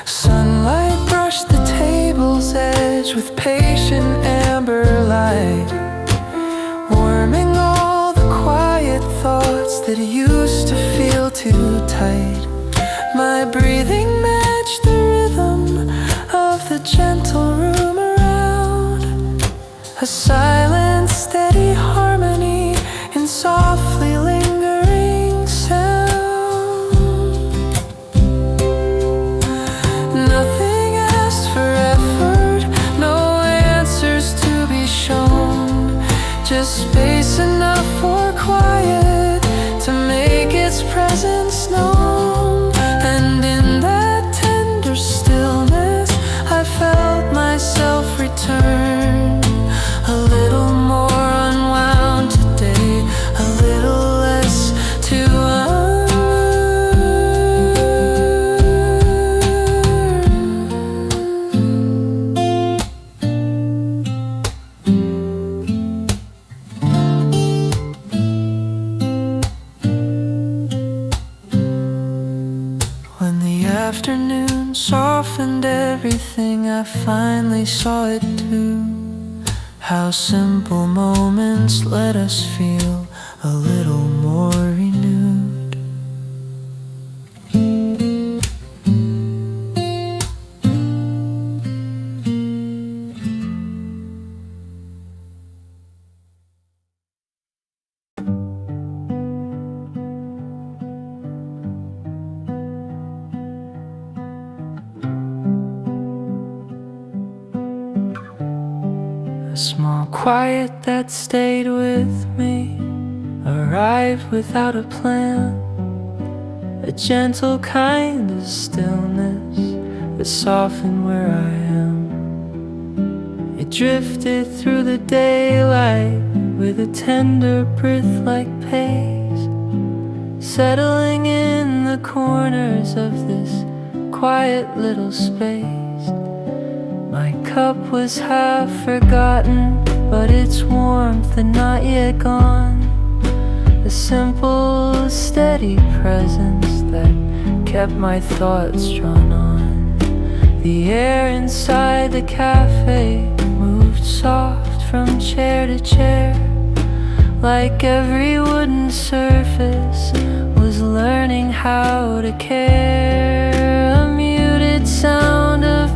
Sunlight brushed the table's edge with patient amber light, warming all the quiet thoughts that used to feel too tight. My breathing matched the rhythm of the gentle room around, a silent, steady harmony in softly lingering sound. Nothing asked for effort, no answers to be shown, just space enough for quiet to make its presence known. And in that tender stillness I felt myself return, a little more unwound today, a little less to unlearn. When the afternoon softened everything, I finally saw it too, how simple moments let us feel a little more renewed. A small quiet that stayed with me, arrived without a plan, a gentle kind of stillness that softened where I am. It drifted through the daylight with a tender breath-like pace, settling in the corners of this quiet little space. My cup was half forgotten, but its warmth had not yet gone. A simple, steady presence that kept my thoughts drawn on. The air inside the cafe moved soft from chair to chair, like every wooden surface was learning how to care. A muted sound of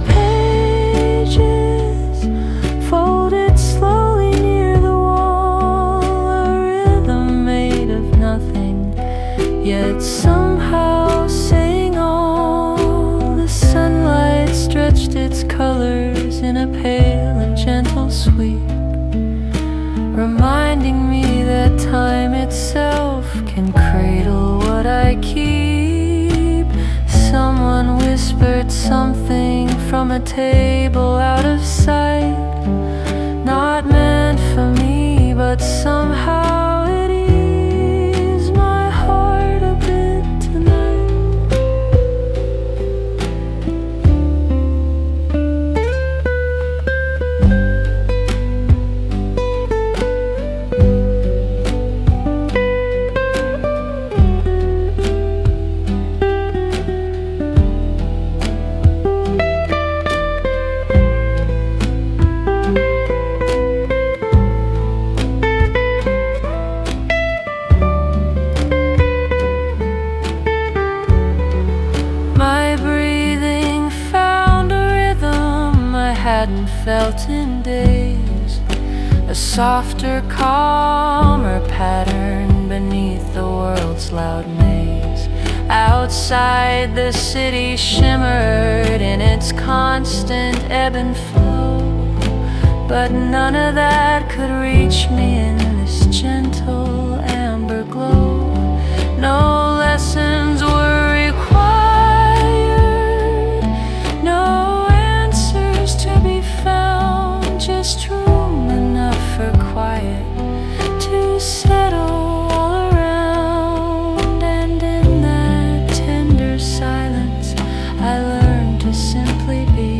folded slowly near the wall, a rhythm made of nothing, yet somehow saying all. The sunlight stretched its colors in a pale and gentle sweep, reminding me that time itself can cradle what I keep. Someone whispered something from a table out of sight, not meant for me, but somehow it eased my heart a bit tonight. hadn't felt in days. A softer, calmer pattern beneath the world's loud maze. Outside, the city shimmered in its constant ebb and flow, but none of that could reach me in this gentle amber glow. No lessons were required, no answers to be found, just room enough for quiet to settle all around. And in that tender silence, I learned to simply be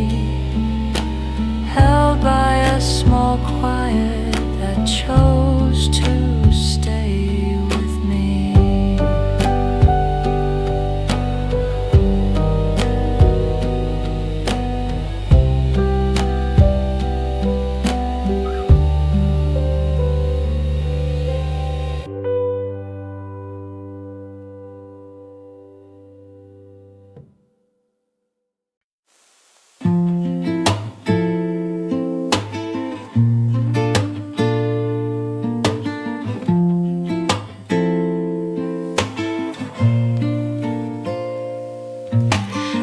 held by a small quiet that chose to stay with me.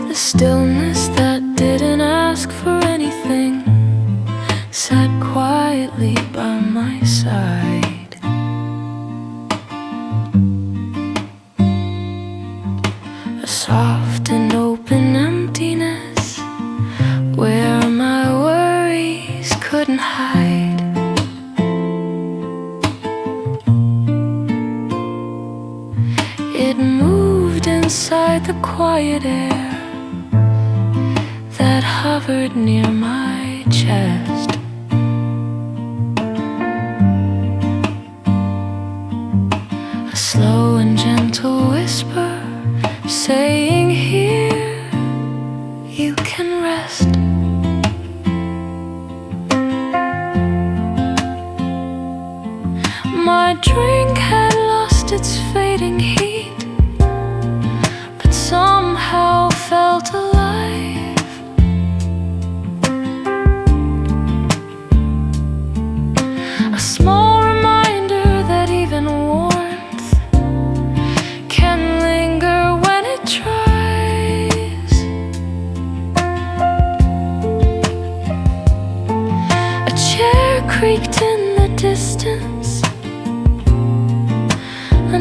The stillness that didn't ask for anything sat quietly by my side. A soft and open emptiness where my worries couldn't hide. It moved inside the quiet air that hovered near my chest. A slow and gentle whisper saying, "Here you can rest." My drink had lost its fading heat, but somehow felt alive. A small reminder that even warmth can linger when it tries. A chair creaked in the distance,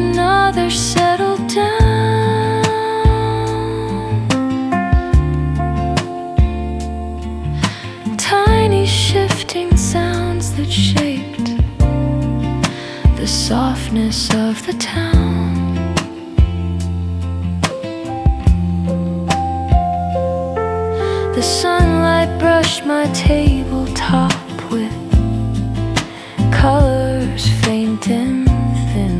another settled down. Tiny shifting sounds that shaped the softness of the town. The sunlight brushed my tabletop with colors faint and thin.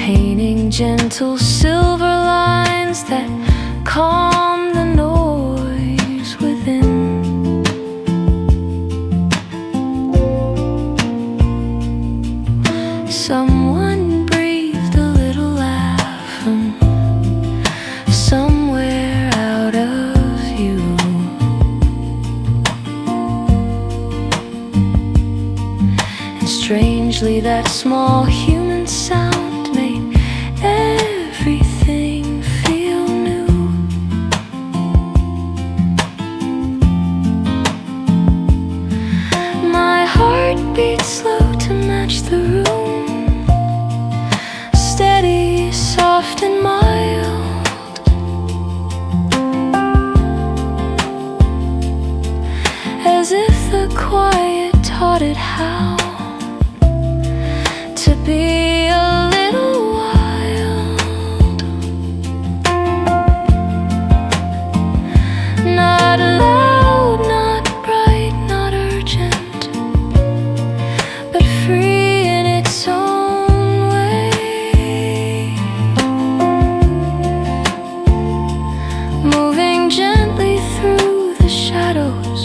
Painting gentle silver lines that calm the noise within. Someone breathed a little laugh from somewhere out of view. And strangely, that small human sound made everything feel new. My heart beat slow to match the room, steady, soft and mild. As if the quiet taught it how to be a little wild. Not loud, not bright, not urgent, but free in its own way. Moving gently through the shadows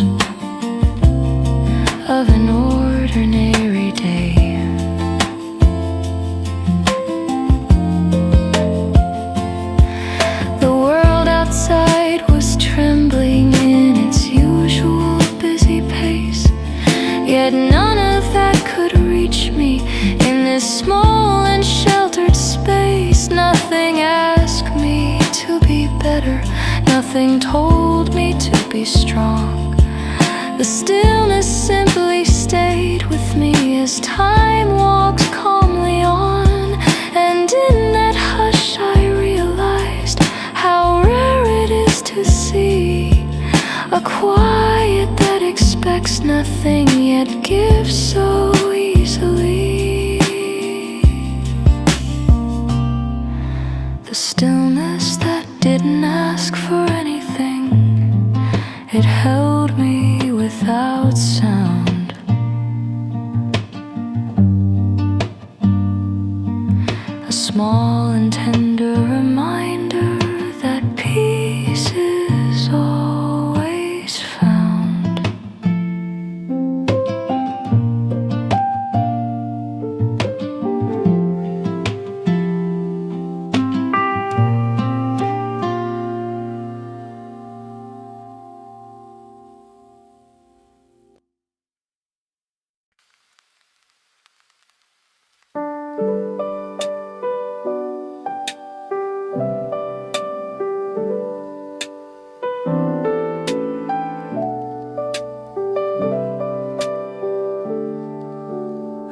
of an ordinary day. small and sheltered space. Nothing asked me to be better, nothing told me to be strong. The stillness simply stayed with me as time walked calmly on. And in that hush I realized how rare it is to see a quiet that expects nothing yet gives so easily. The stillness that didn't ask for anything, it held me without sound. A small and tender reminder that peace is always found.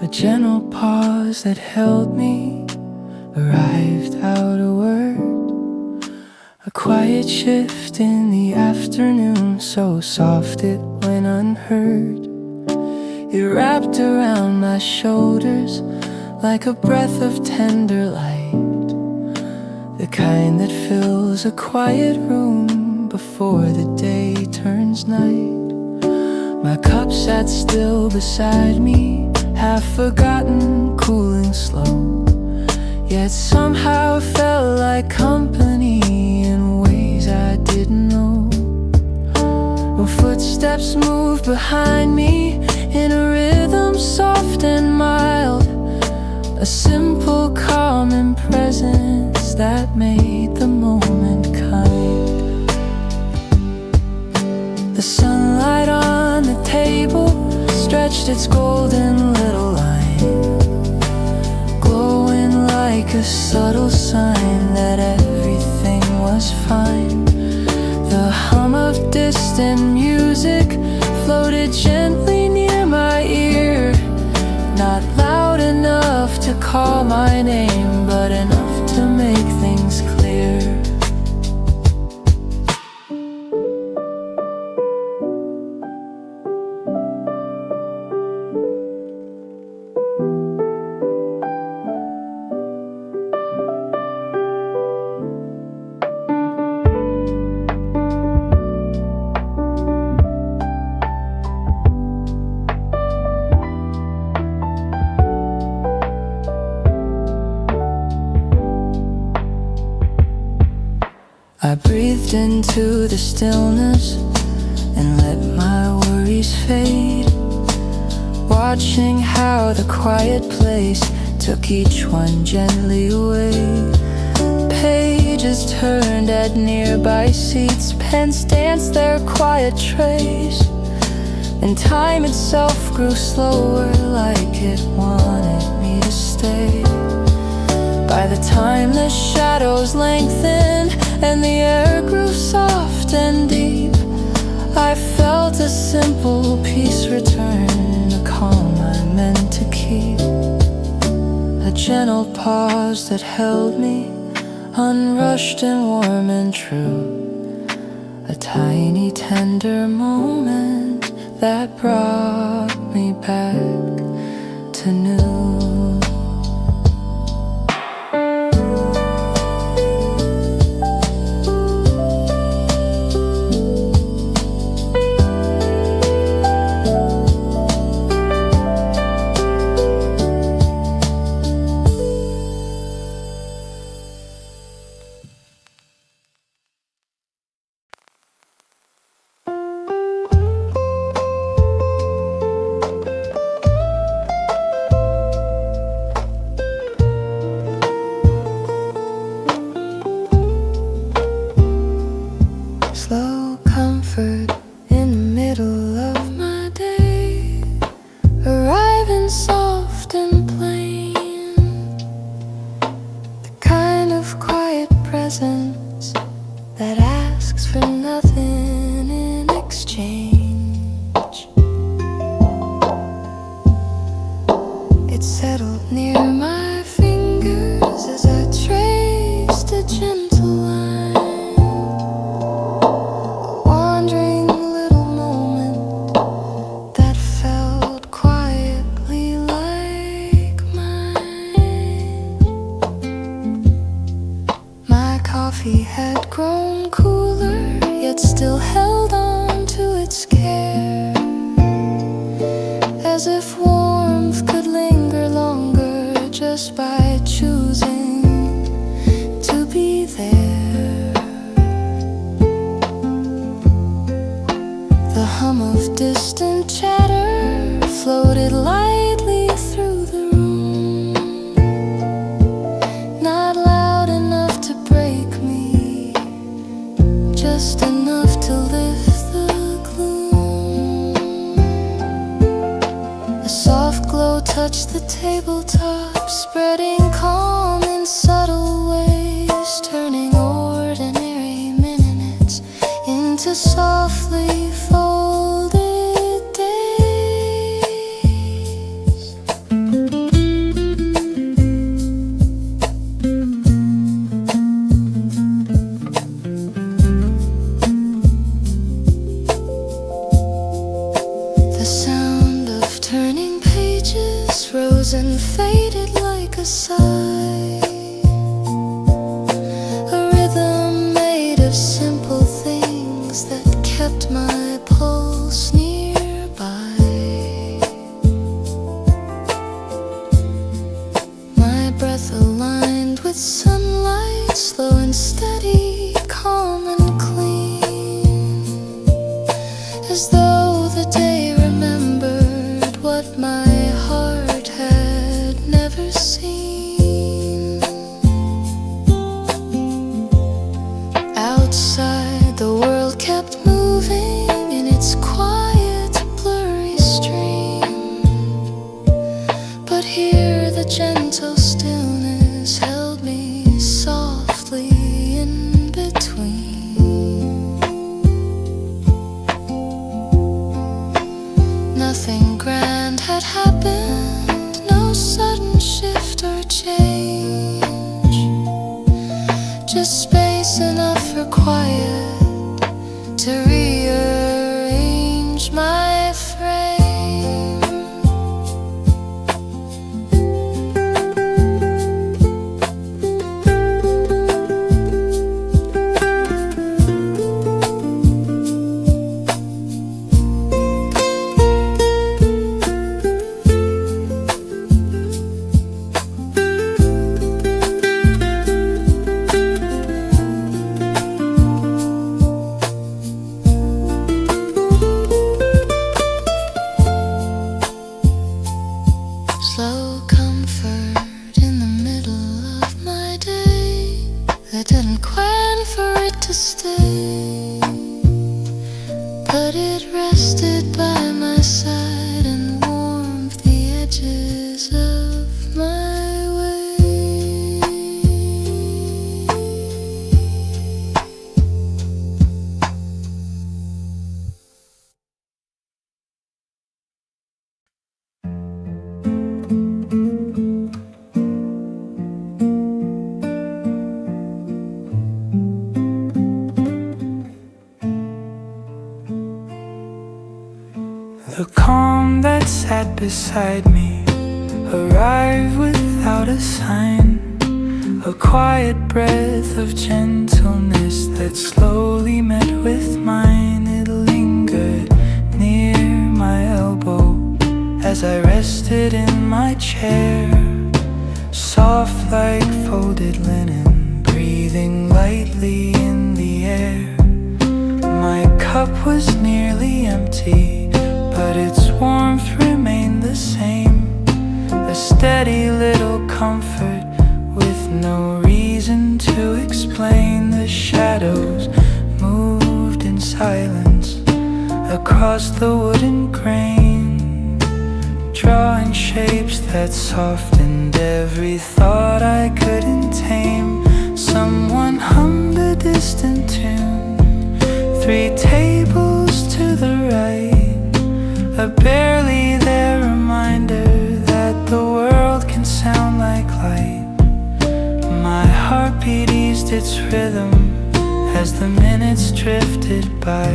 A gentle pause that held me arrived out a word. A quiet shift in the afternoon, so soft it went unheard. It wrapped around my shoulders like a breath of tender light, the kind that fills a quiet room before the day turns night. My cup sat still beside me, half forgotten, cooling slow, yet somehow felt like company in ways I didn't know. No footsteps moved behind me in a rhythm soft and mild, a simple calm and presence that made the moment kind. The sunlight on the table stretched its golden little line, glowing like a subtle sign that everything was fine. The hum of distant music floated gently near my ear, not loud enough to call my name, but enough to make things clear. I breathed into the stillness and let my worries fade, watching how the quiet place took each one gently away. Pages turned at nearby seats, pens danced their quiet trace, and time itself grew slower like it wanted me to stay. By the time the shadows lengthened and the air grew soft and deep, I felt a simple peace return, a calm I meant to keep. A gentle pause that held me, unrushed and warm and true. A tiny tender moment that brought me back to new. presence that asks for nothing in exchange. It settled near my fingers as I traced a gentle line, a wandering little moment that felt quietly like mine. My coffee had grown cooler, yet still held on to its care, as if warmth could linger longer just by choosing to be there. The hum of distant chatter floated lightly through the room, not loud enough to break me, just enough to lift the gloom. A soft glow touched the tabletop, spreading calm in subtle ways, turning ordinary minutes into softly folded days. The sound of turning pages rose and faded like a sigh, a rhythm made of simple things that kept my pulse nearby. My breath aligned with sunlight, slow and steady, calm and clean, as though the day remembered what my heart had never seen. Outside, the world kept moving in its quiet, blurry stream, but here the gentle stillness held me softly in between. Nothing grand had happened, no sudden shift or change, just space enough for quiet to rearrange my frame. Slow comfort in the middle of my day that didn't plan for it to stay, but it rested by my side and warmed the edges of my way. The calm that sat beside me arrived without a sign, a quiet breath of gentleness that slowly met with mine. It lingered near my elbow as I rested in my chair, soft like folded linen, breathing lightly in the air. My cup was nearly empty, but its warmth remained the same, a steady little comfort with no reason to explain. The shadows moved in silence across the wooden grain, drawing shapes that softened every thought I couldn't tame. Someone hung 3 tables to the right, a barely there reminder that the world can sound like light. My heartbeat eased its rhythm as the minutes drifted by,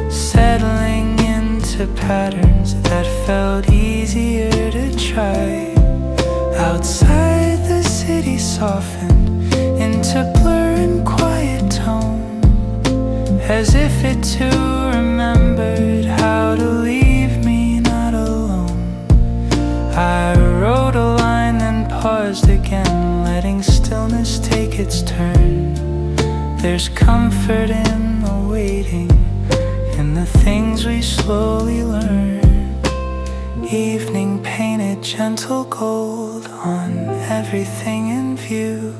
settling into patterns that felt easier to try. Outside the city softened into blur and quiet tone, as if it too remembered how to leave me not alone. I wrote a line then paused again, letting stillness take its turn. There's comfort in the waiting, in the things we slowly learn. Evening painted gentle gold on everything in view,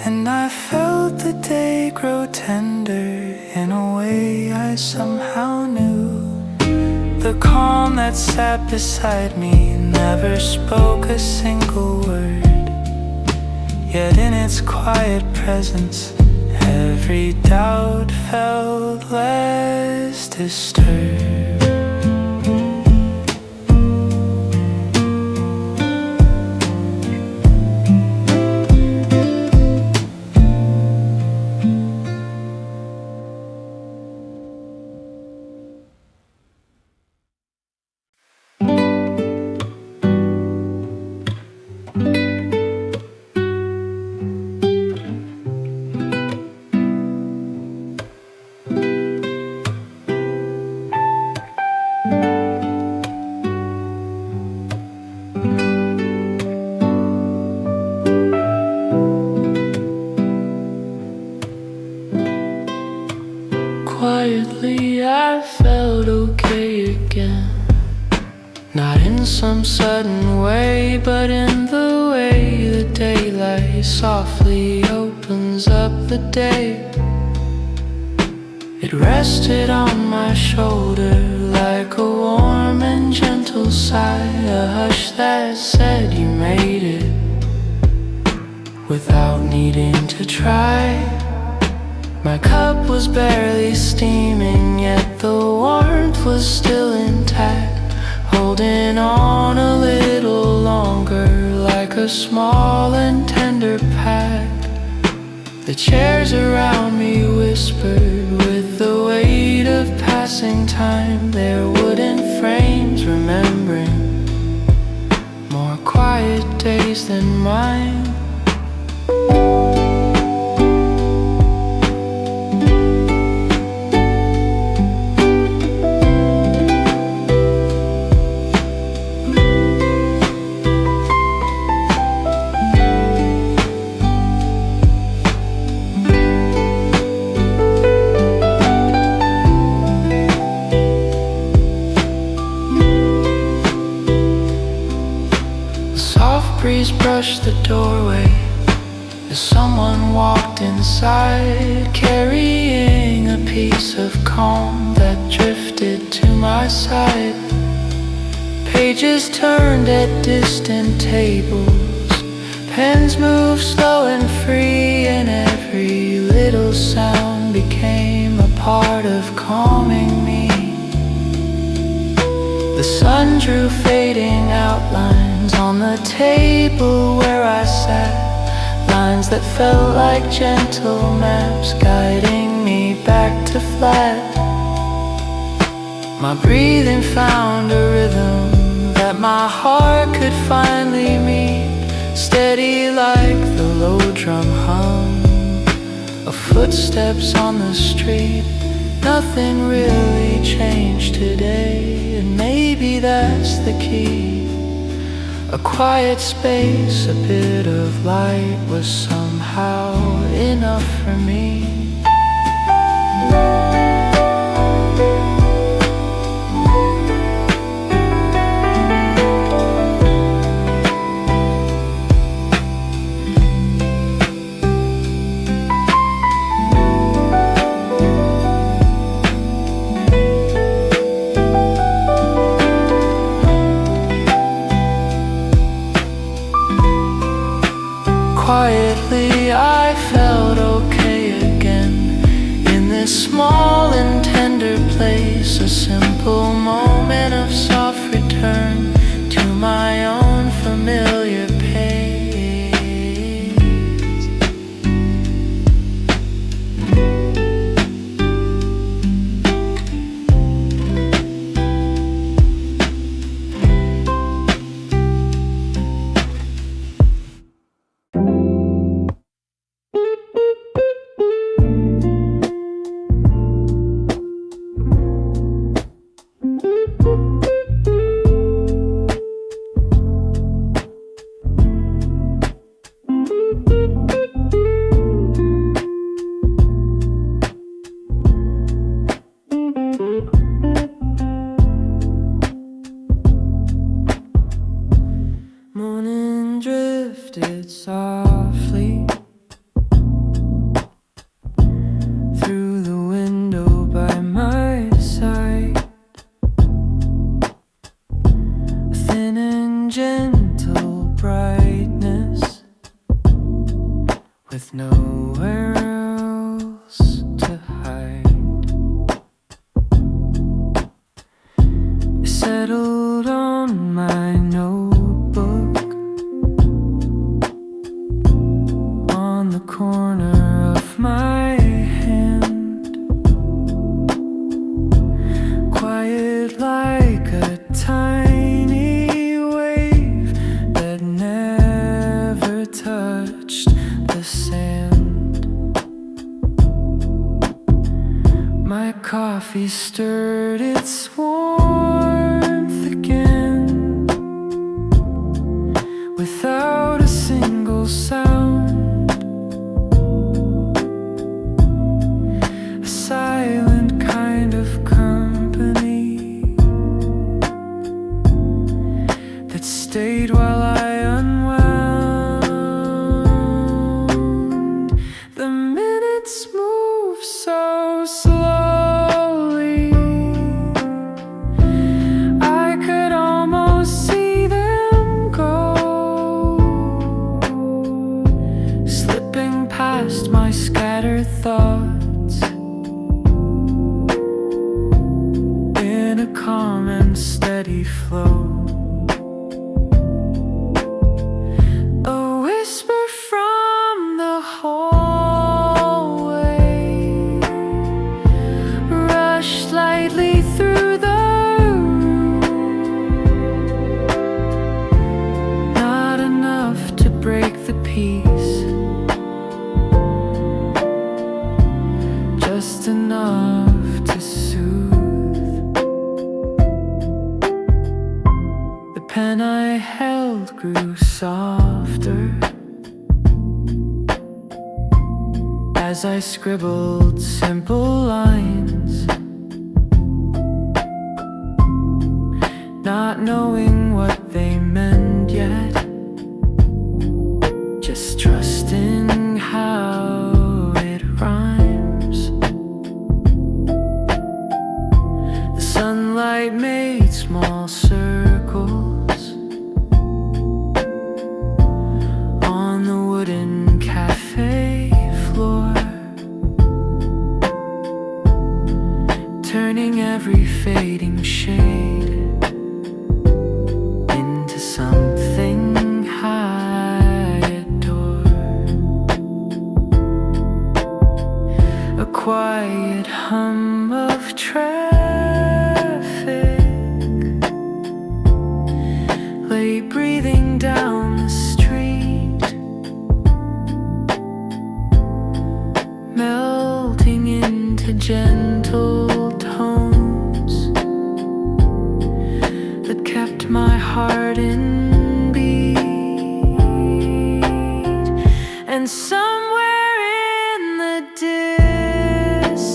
and I felt the day grow tender in a way I somehow knew. The calm that sat beside me never spoke a single word, yet in its quiet presence every doubt felt less disturbed. Quietly I felt okay again, not in some sudden way, but in the way the daylight softly opens up the day. It rested on my shoulder like a warm and gentle sigh, a hush that said you made it without needing to try. My cup was barely steaming, yet the warmth was still intact, holding on a little longer like a small and tender pact. The chairs around me whispered with the weight of passing time, their wooden frames remembering more quiet days than mine. Breeze brushed the doorway as someone walked inside, carrying a piece of calm that drifted to my side. Pages turned at distant tables, pens moved slow and free, and every little sound became a part of calming me. The sun drew fading outlines on the table where I sat, lines that felt like gentle maps guiding me back to flat. My breathing found a rhythm that my heart could finally meet, steady like the low drum hum of footsteps on the street. Nothing really changed today, and maybe that's the key. A quiet space, a bit of light was somehow enough for me. Quietly I felt okay again, in this small and tender place, a simple moment of soft return to my own familiar pace. Morning drifted softly through the window by my side, thin and gentle brightness with nowhere else to hide. It settled on my notebook on the corner of my hand, quiet like a tiny wave that never touched the sand. My coffee stirred its warmth again without a single sound, a silent kind of company that stayed while I unwound. The minutes move so slowly, I could almost see them go, slipping past my scattered thoughts in a calm and steady flow. A whisper from the hallway rushed lightly through the room, not enough to break the peace, just enough to soothe. The pen I held grew softer as I scribbled simple lines, not knowing what they meant yet, just trusting how it rhymes. The sunlight made small circles on the wooden cafe floor, turning every fading shade into something I adore. A quiet hum of traffic lay breathing down the street, melting into gentle tones that kept my heart in beat. And somewhere in the distance,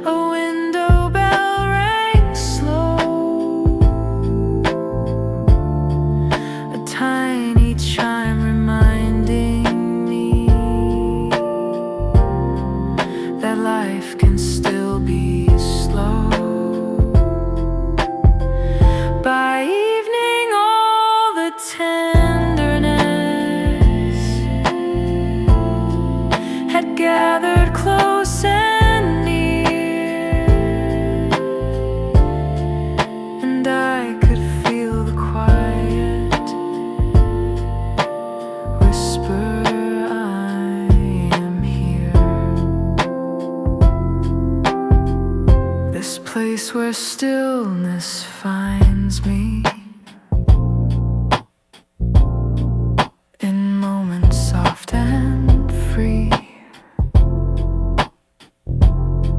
a window bell rang slow, a tiny chime reminding me that life can still be slow. where stillness finds me, in moments soft and free.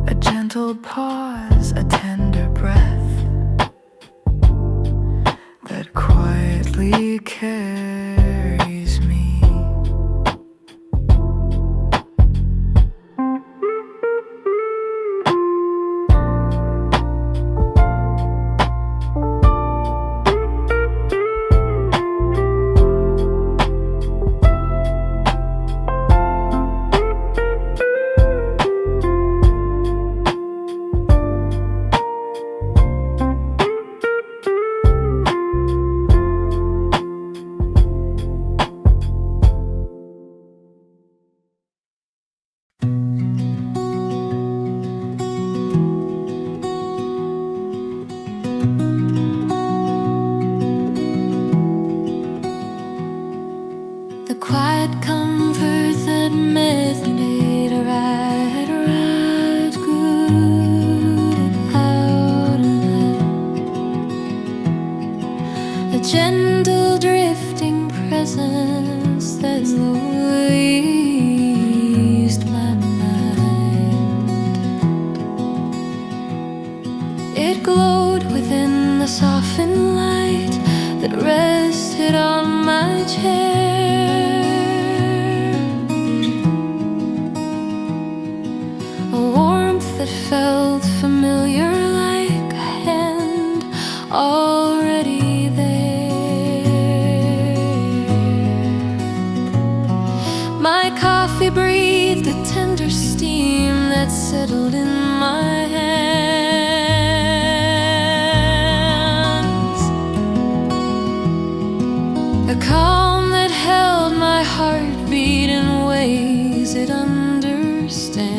A gentle pause, a tender breath that quietly carries me. The quiet comfort that meditator had arrived good out of that. A gentle drifting presence that slowly eased my mind. It glowed within the softened light that rested on my chair. That felt familiar, like a hand already there. My coffee breathed a tender steam that settled in my hands. A calm that held my heartbeat in ways it understands.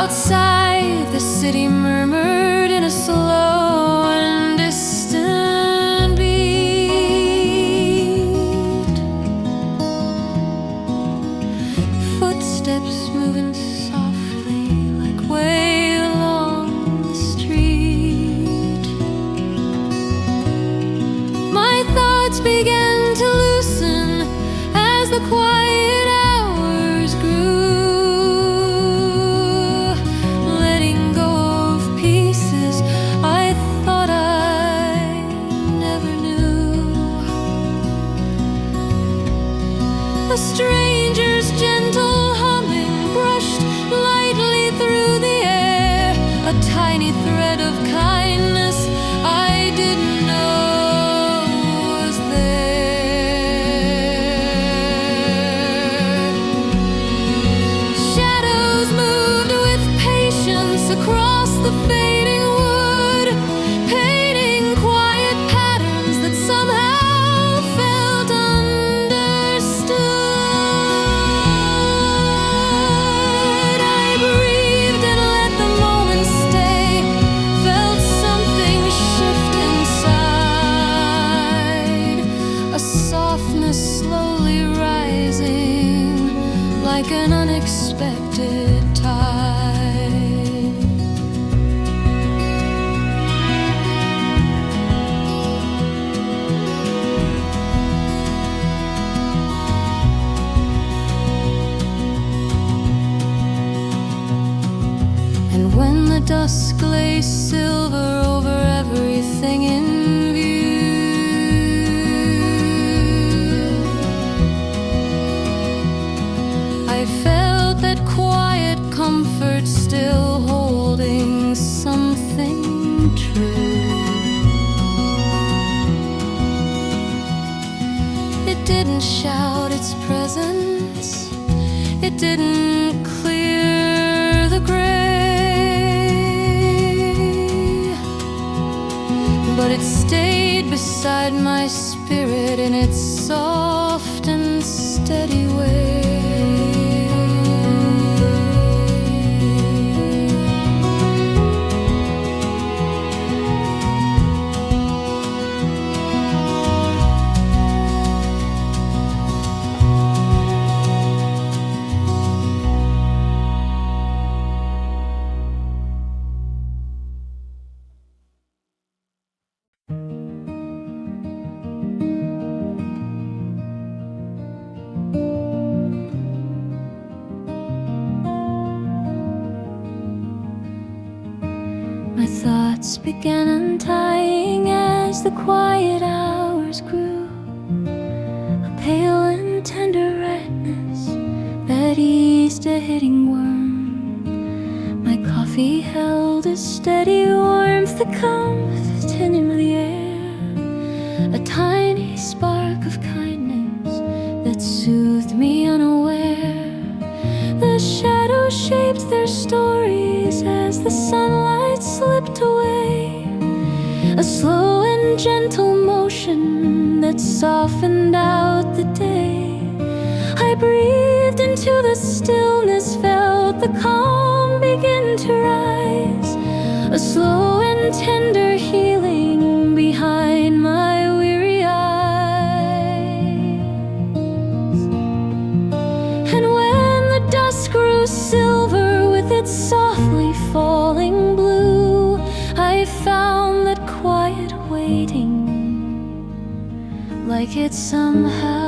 Outside, the city murmured in a slow and distant beat. Footsteps moving softly like way along the street. My thoughts began to loosen as the quiet hours grew. A stranger's gentle humming brushed lightly through the air, a tiny thread of kindness I didn't know was there. Shadows moved with patience across the fading wood, painting quiet patterns that somehow felt understood. Slowly rising like an unexpected tide. And when the dusk lay silver over everything in view, I felt that quiet comfort still holding something true. It didn't shout its presence, it didn't clear the gray, but it stayed beside my spirit in its soft and steady way. thoughts began untying as the quiet hours grew. A pale and tender redness that eased a hitting worm. My coffee held a steady warmth that comes in the air. A tiny spark of kindness that soothed me unaware. The shadows shaped their stories as the sunlight slipped away. A slow and gentle motion that softened out the day. I breathed into the stillness, felt the calm begin to rise. A slow and tender healing behind my weary eyes. And when the dusk grew silver with its softly falling blue, I found that quiet waiting, like it somehow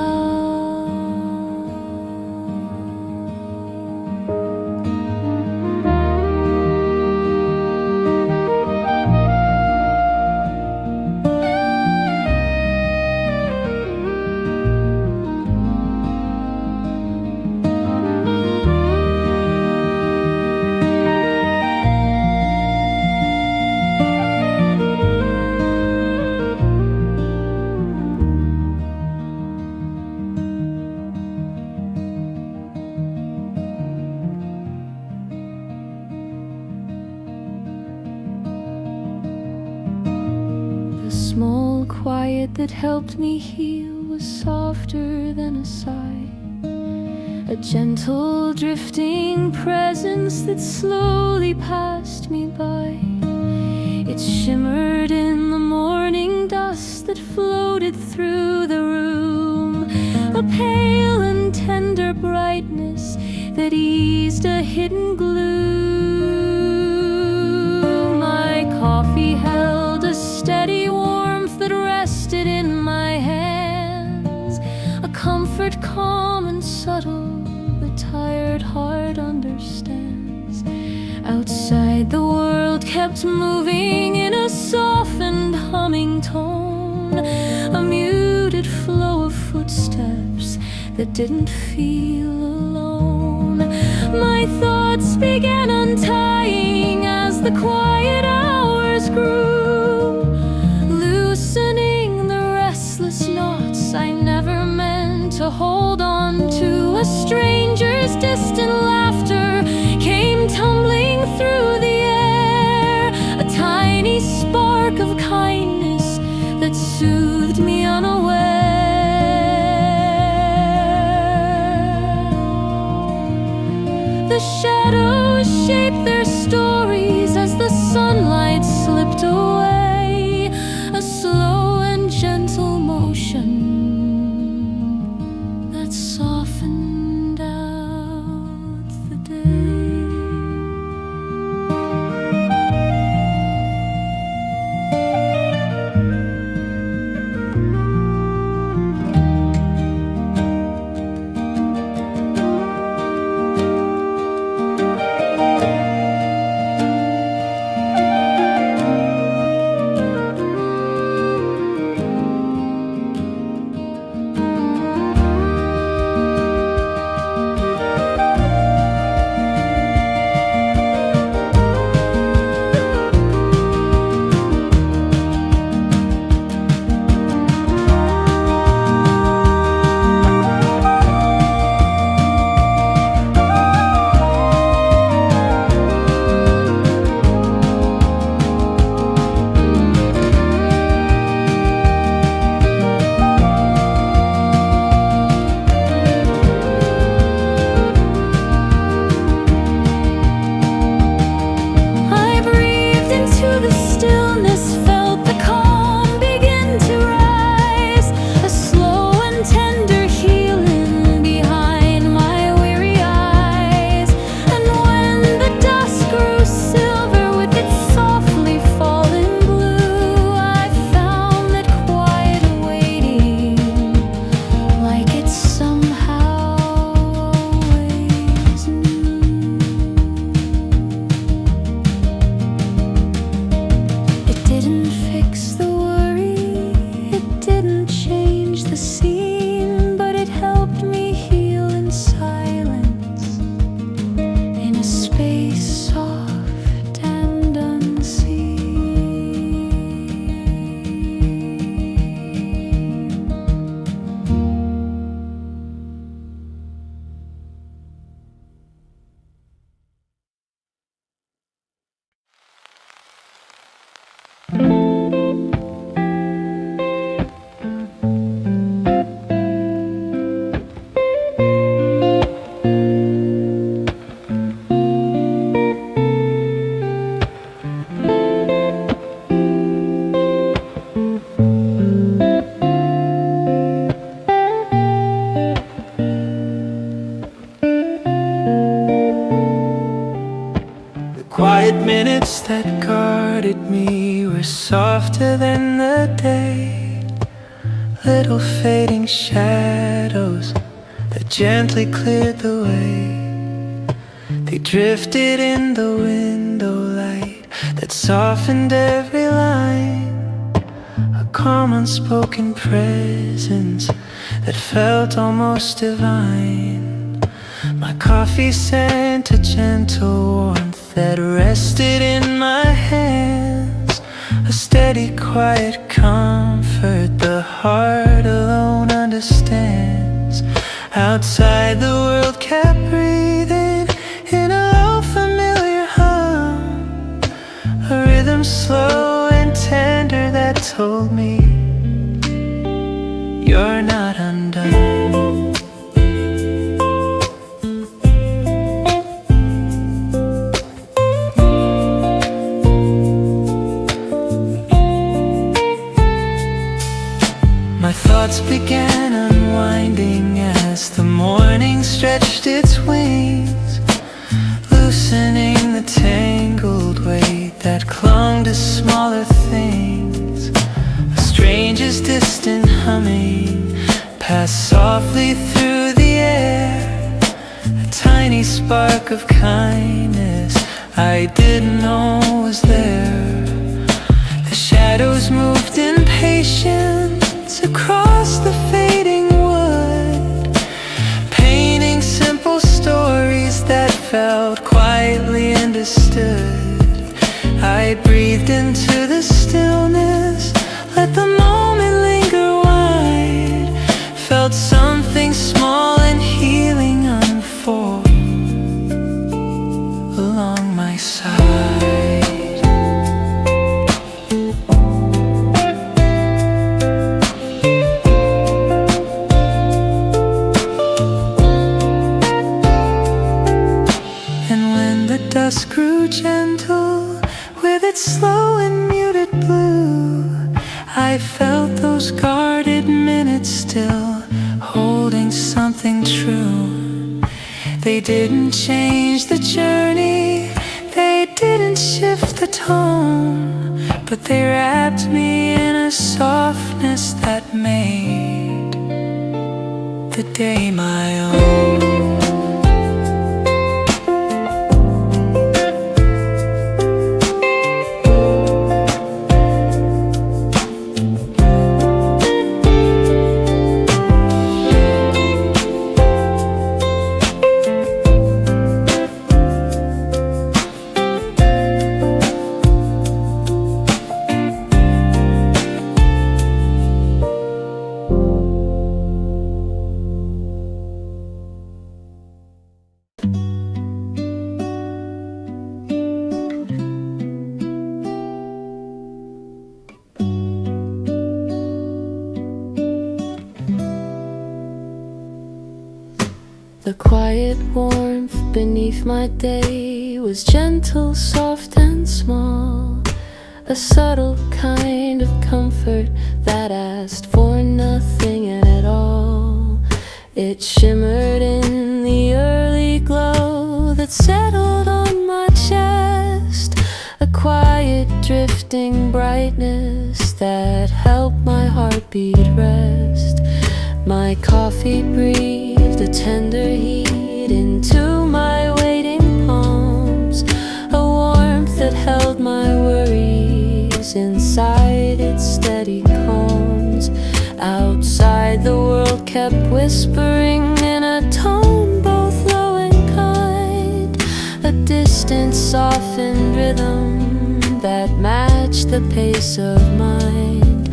small quiet that helped me heal was softer than a sigh. A gentle drifting presence that slowly passed me by. It shimmered in the morning dust that floated through the room. A pale and tender brightness that eased a hidden gloom. My coffee held a steady warmth that rested in my hands. A comfort calm and subtle, the tired heart understands. Outside the world kept moving in a softened humming tone. A muted flow of footsteps that didn't feel alone. My thoughts began untying as the quiet hours grew, loosening the restless knots I never meant to hold on to. A stranger's distant laughter came tumbling through the air. A tiny spark of kindness that soothed me unaware. The shadows shaped their stories as the sunlight slipped away. A slow and gentle motion that softened out softer than the day. Little fading shadows that gently cleared the way. They drifted in the window light that softened every line. A calm unspoken presence that felt almost divine. My coffee sent a gentle warmth that rested in my hands. A steady quiet comfort the heart alone understands. Outside the world kept breathing in a low familiar hum, a rhythm slow and tender that told me you're not undone. My thoughts began unwinding as the morning stretched its wings, loosening the tangled weight that clung to smaller things. A stranger's distant humming passed softly through the air, a tiny spark of kindness I didn't know was there. The shadows moved in patience across the fading wood, painting simple stories that felt quietly understood. I breathed into the stillness, let the moment linger wide, felt something small and healing unfold along my side. Dusk grew gentle with its slow and muted blue. I felt those guarded minutes still holding something true. They didn't change the journey, they didn't shift the tone, but they wrapped me in a softness that made the day my own. The quiet warmth beneath my day was gentle, soft and small, a subtle kind of comfort that asked for nothing at all. It shimmered in the early glow that settled on my chest, a quiet drifting brightness that helped my heartbeat rest. My coffee breathed a tender heat into my waiting palms, a warmth that held my worries inside its steady calms. Outside the world kept whispering in a tone both low and kind, a distant softened rhythm that matched the pace of mind.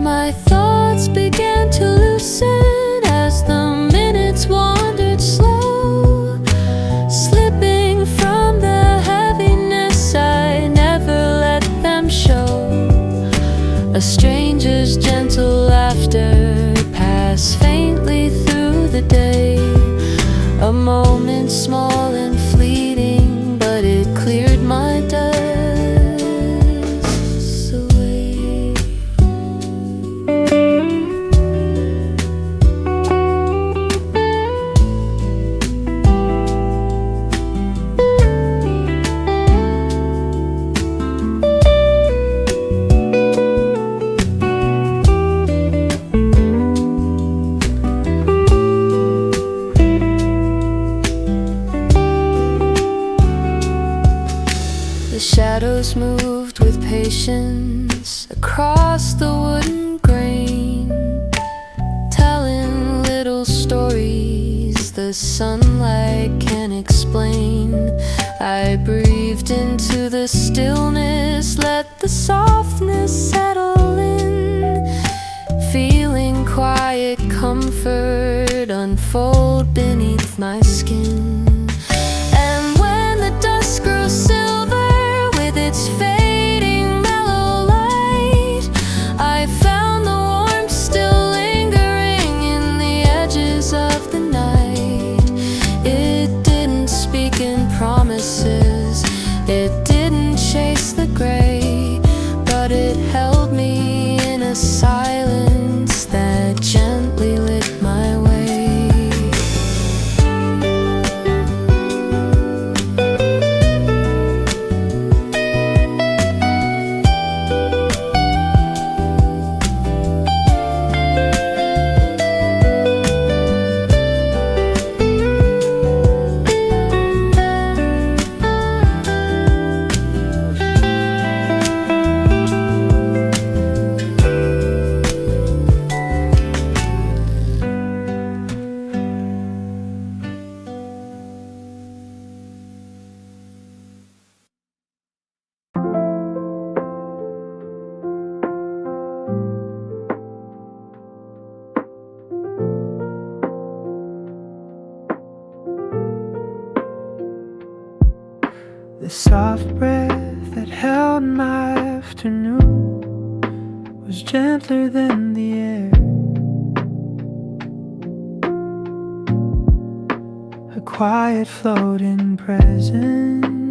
My thoughts began to loosen as the minutes wandered slow, slipping from the heaviness I never let them show. A stranger's gentle laughter passed faintly through the day, a moment small and fleeting, but it cleared my dust away. wooden grain, telling little stories the sunlight can't explain. I breathed into the stillness, let the softness settle in, feeling quiet comfort unfold beneath my skin. And when the dusk grew silver with its fading mellow light, I found the warmth still lingering in the edges of the night. It didn't speak in promises, it didn't chase the gray, but it held me in a silence that gently lit my way. The soft breath that held my afternoon was gentler than the air. A quiet floating presence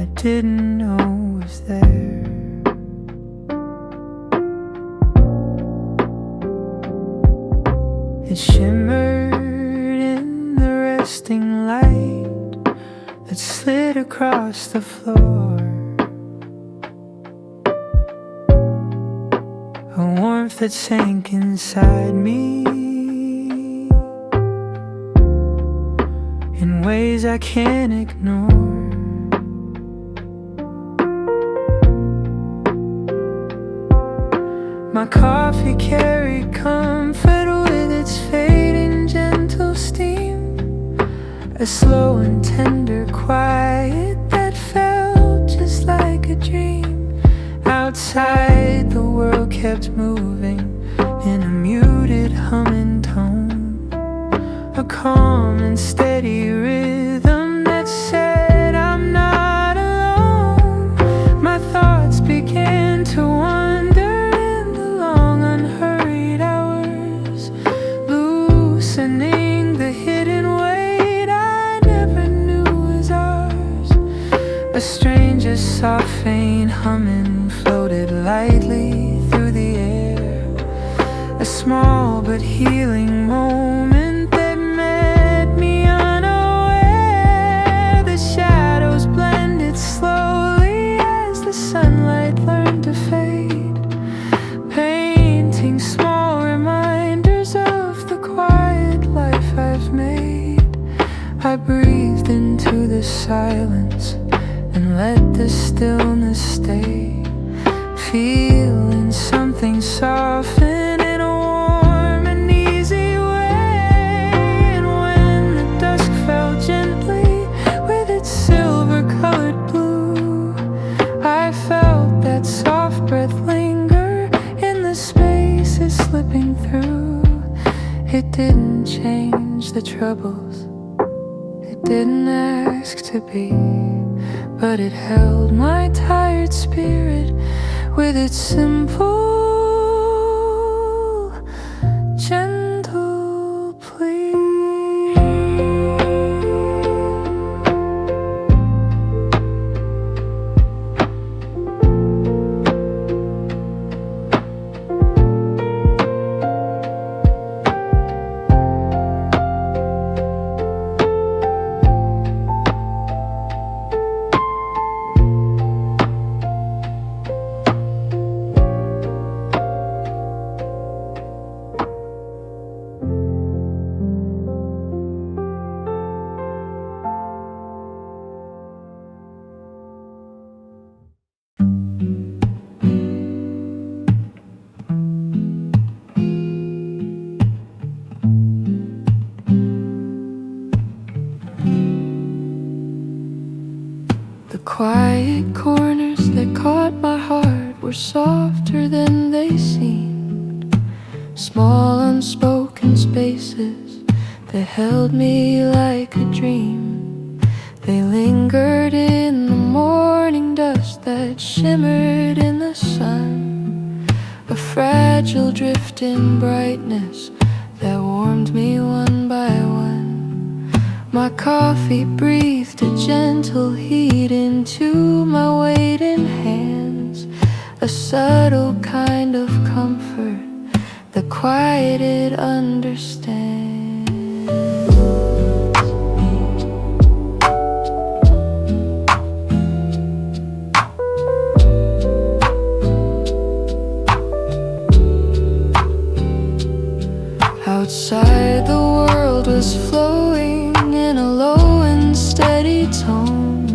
I didn't know was there. It shimmered in the resting light that slid across the floor. A warmth that sank inside me in ways I can't ignore. My coffee carried comfort with its fading gentle steam, a slow and tender quiet that felt just like a dream. Outside the world kept moving in a muted humming tone, a calm and steady rhythm that said I'm not alone. My thoughts began to wander in the long unhurried hours, loosening the hidden weight I never knew was ours. A stranger's soft faint humming floated lightly through the air, a small but healing moment that met me unaware. The shadows blended slowly as the sunlight learned to fade, painting small reminders of the quiet life I've made. I breathed into the silence and let the stillness stay, feeling something soften in a warm and easy way. And when the dusk fell gently with its silver-colored blue, I felt that soft breath linger in the spaces slipping through. It didn't change the troubles, it didn't ask to be, but it held my tired spirit with its simple, gentle plea. caught my heart were softer than they seemed. Small unspoken spaces that held me like a dream. They lingered in the morning dust that shimmered in the sun. A fragile drift in brightness that warmed me one by one. My coffee breathed a gentle heat into my waiting hands. A subtle kind of comfort that quieted understand. Outside the world was flowing in a low and steady tone,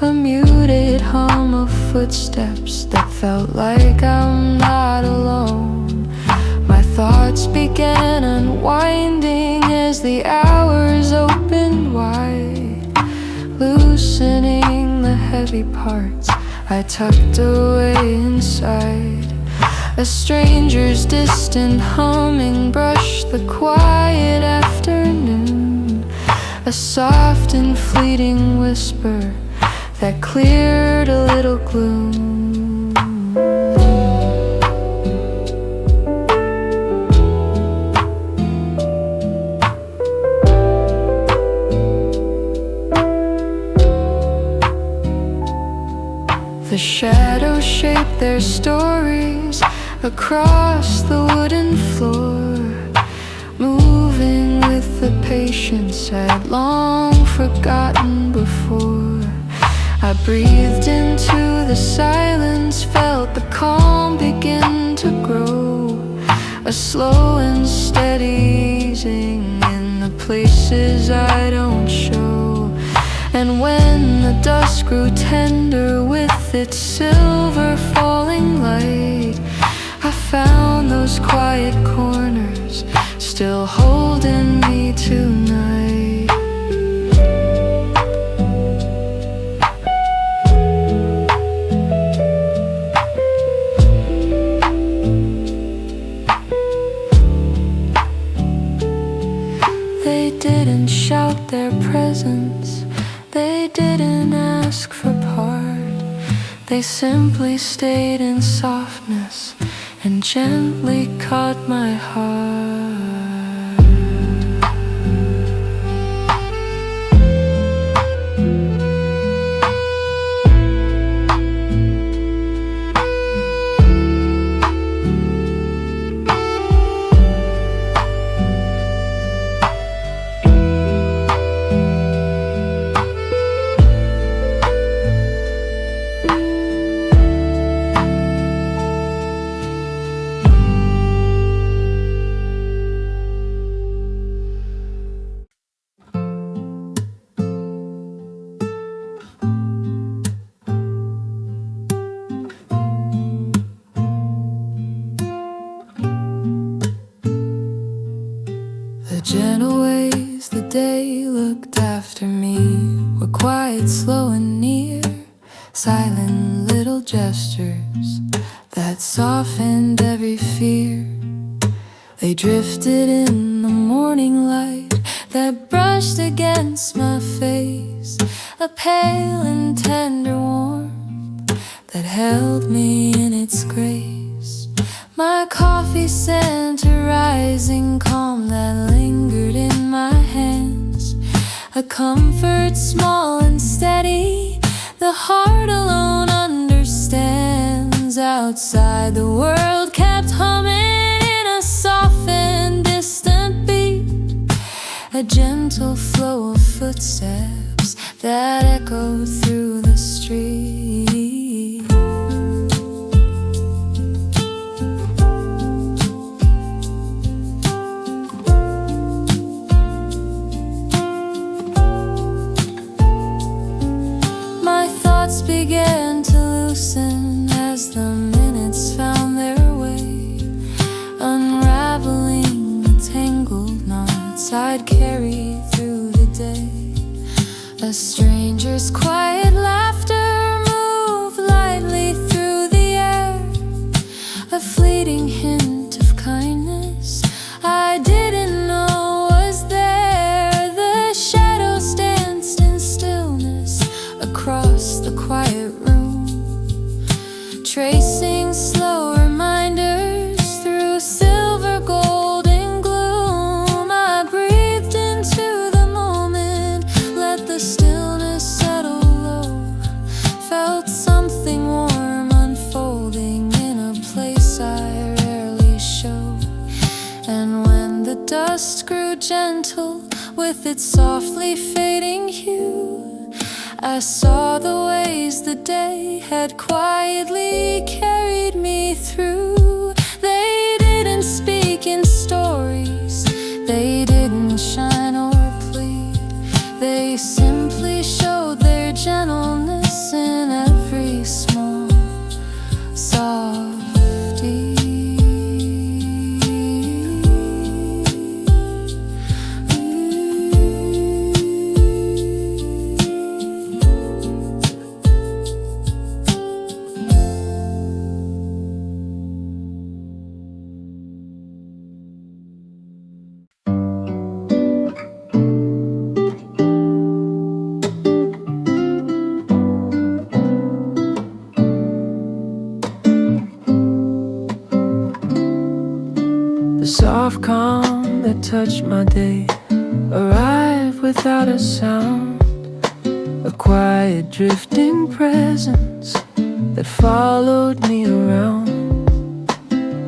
a muted hum of footsteps that felt like I'm not alone. My thoughts began unwinding as the hours opened wide, loosening the heavy parts I tucked away inside. A stranger's distant humming brushed the quiet afternoon, a soft and fleeting whisper that cleared a little gloom. The shadows shaped their stories across the wooden floor, moving with the patience I'd long forgotten before. I breathed into the silence, felt the calm begin to grow, a slow and steady easing in the places I don't show. And when the dusk grew tender with its silver falling light, I found those quiet corners still holding me tonight. They didn't shout their presence, they didn't ask for part. They simply stayed in softness and gently caught my heart. The gentle ways the day looked after me were quiet, slow and near, silent little gestures that softened every fear. They drifted in the morning light that brushed against my face, a pale and tender warmth that held me in its grace. My coffee sent a rising calm that lingered in my hands, a comfort small and steady the heart alone understands. Outside the world kept humming in a soft and distant beat, a gentle flow of footsteps that echoed through the street. Began to loosen as the minutes found their way, unraveling the tangled knots I'd carry through the day. A stranger's quiet laughter moved tracing slow reminders through silver golden gloom. I breathed into the moment, let the stillness settle low. Felt something warm unfolding in a place I rarely show. And when the dust grew gentle with its softly fading hue, I saw the ways the day had quietly carried me through. They didn't speak in stories, they didn't shine or plead. They simply showed their gentleness in every small, soft deed. The soft calm that touched my day arrived without a sound. A quiet drifting presence that followed me around.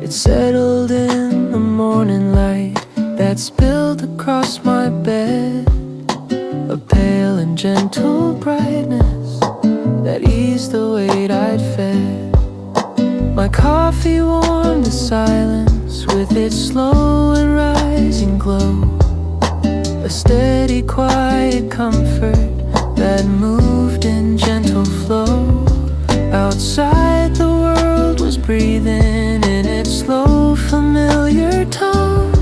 It settled in the morning light that spilled across my bed. A pale and gentle brightness that eased the weight I'd fed. My coffee warmed the silence with its slow and rising glow. A steady, quiet comfort that moved in gentle flow. Outside the world was breathing in its slow, familiar tone.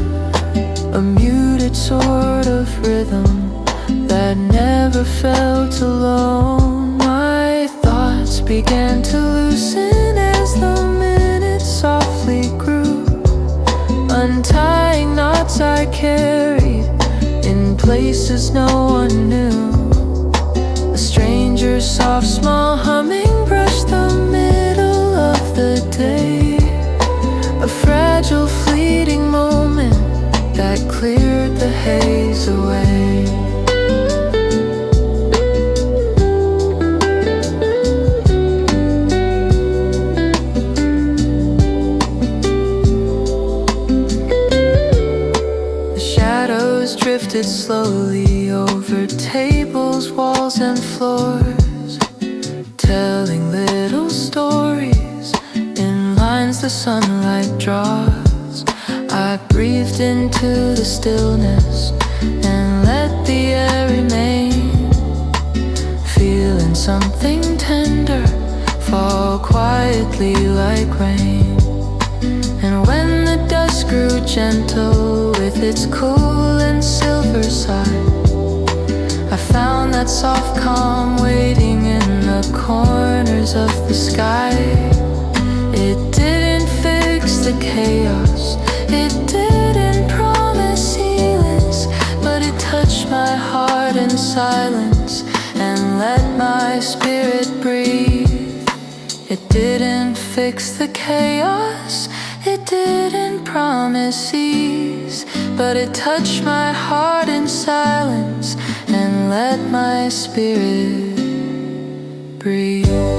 A muted sort of rhythm that never felt alone. My thoughts began to loosen as the minutes softly grew, untying knots I carried in places no one knew. A stranger's soft small humming brushed the middle of the day. A fragile fleeting moment that cleared the haze away. Drifted slowly over tables, walls, and floors, telling little stories in lines the sunlight draws. I breathed into the stillness and let the air remain, feeling something tender fall quietly like rain. And when the dust grew gentle with its cool and silver side, I found that soft calm waiting in the corners of the sky. It didn't fix the chaos, it didn't promise healings, but it touched my heart in silence and let my spirit breathe. It didn't fix the chaos, it didn't promise ease, but it touched my heart in silence and let my spirit breathe.